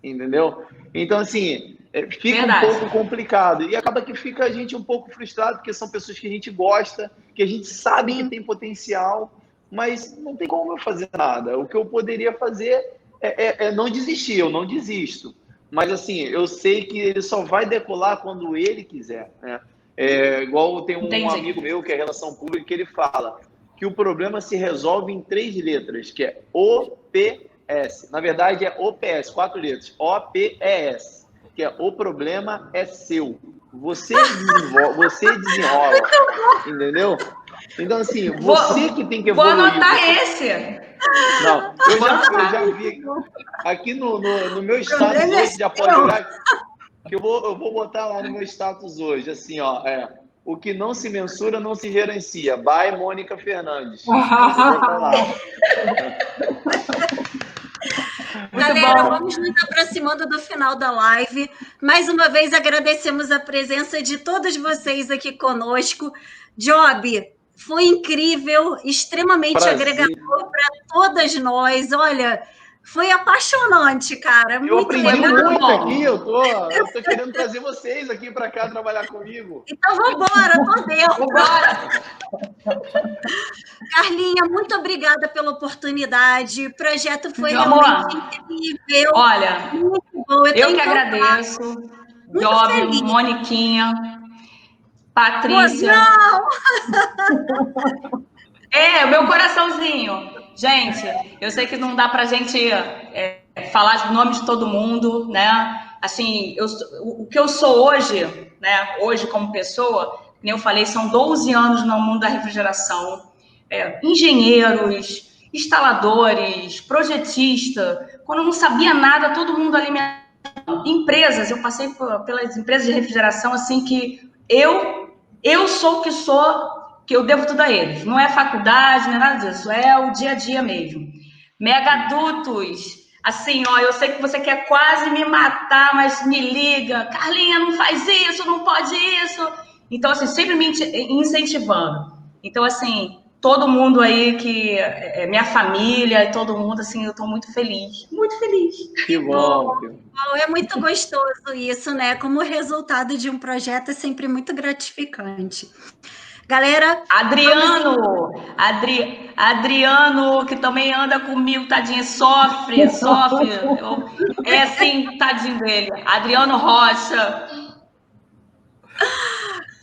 Entendeu? Então, assim, fica um pouco complicado. E acaba que fica a gente um pouco frustrado, porque são pessoas que a gente gosta, que a gente sabe que tem potencial, mas não tem como eu fazer nada. O que eu poderia fazer é não desistir, eu não desisto. Mas, assim, eu sei que ele só vai decolar quando ele quiser, né? Igual tem um Entendi. amigo meu que é relação pública que ele fala que o problema se resolve em 3 letras, que é OPS. Na verdade, é OPS, 4 letras. OPES, que é o problema é seu. Você desenrola, entendeu? Então, assim, você que tem que evoluir. Vou anotar esse. Não, eu já vi aqui no meu status hoje de apoio, que eu vou botar lá no meu status hoje, assim, ó, o que não se mensura não se gerencia. By Mônica Fernandes. Eu vou botar lá. Galera, vamos nos aproximando do final da live. Mais uma vez agradecemos a presença de todos vocês aqui conosco. Job, foi incrível, extremamente agregador para todas nós. Olha, foi apaixonante, cara. Eu Muito aprendi legal. muito aqui. Eu tô querendo trazer vocês aqui para cá trabalhar comigo. Então vambora, tô dentro. Vambora. Carlinha, muito obrigada pela oportunidade. O projeto foi Meu realmente amor, incrível. olha, Muito bom. eu que agradeço. Job, feliz. Moniquinha, Patrícia. Não! O meu coraçãozinho. Gente, eu sei que não dá pra gente falar os nomes de todo mundo, né? Assim, o que eu sou hoje, né? Hoje como pessoa, como eu falei, são 12 anos no mundo da refrigeração. Engenheiros, instaladores, projetista. Quando eu não sabia nada, todo mundo ali me... Empresas, eu passei pelas empresas de refrigeração, assim, que eu sou o que sou, que eu devo tudo a eles. Não é faculdade, não é nada disso, é o dia a dia mesmo. Megadutos, assim, ó, eu sei que você quer quase me matar, mas me liga, Carlinha, não faz isso, não pode isso. Então, assim, sempre me incentivando. Então, assim, todo mundo aí que é minha família e todo mundo, assim, eu tô muito feliz. Muito feliz. Que bom. É muito gostoso isso, né? Como resultado de um projeto é sempre muito gratificante. Galera, Adriano, que também anda comigo, tadinho, sofre. É assim, tadinho dele. Adriano Rocha.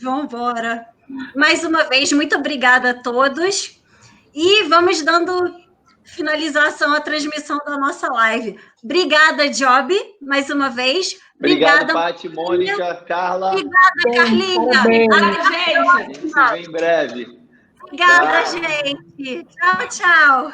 Vamos embora. Mais uma vez, muito obrigada a todos. E vamos dando finalização à transmissão da nossa live. Obrigada, Job, mais uma vez. Obrigado, Paty, Mônica, Carla. Obrigada, Carlinha. Gente. Se vê em breve. Obrigada, gente. Tchau, tchau.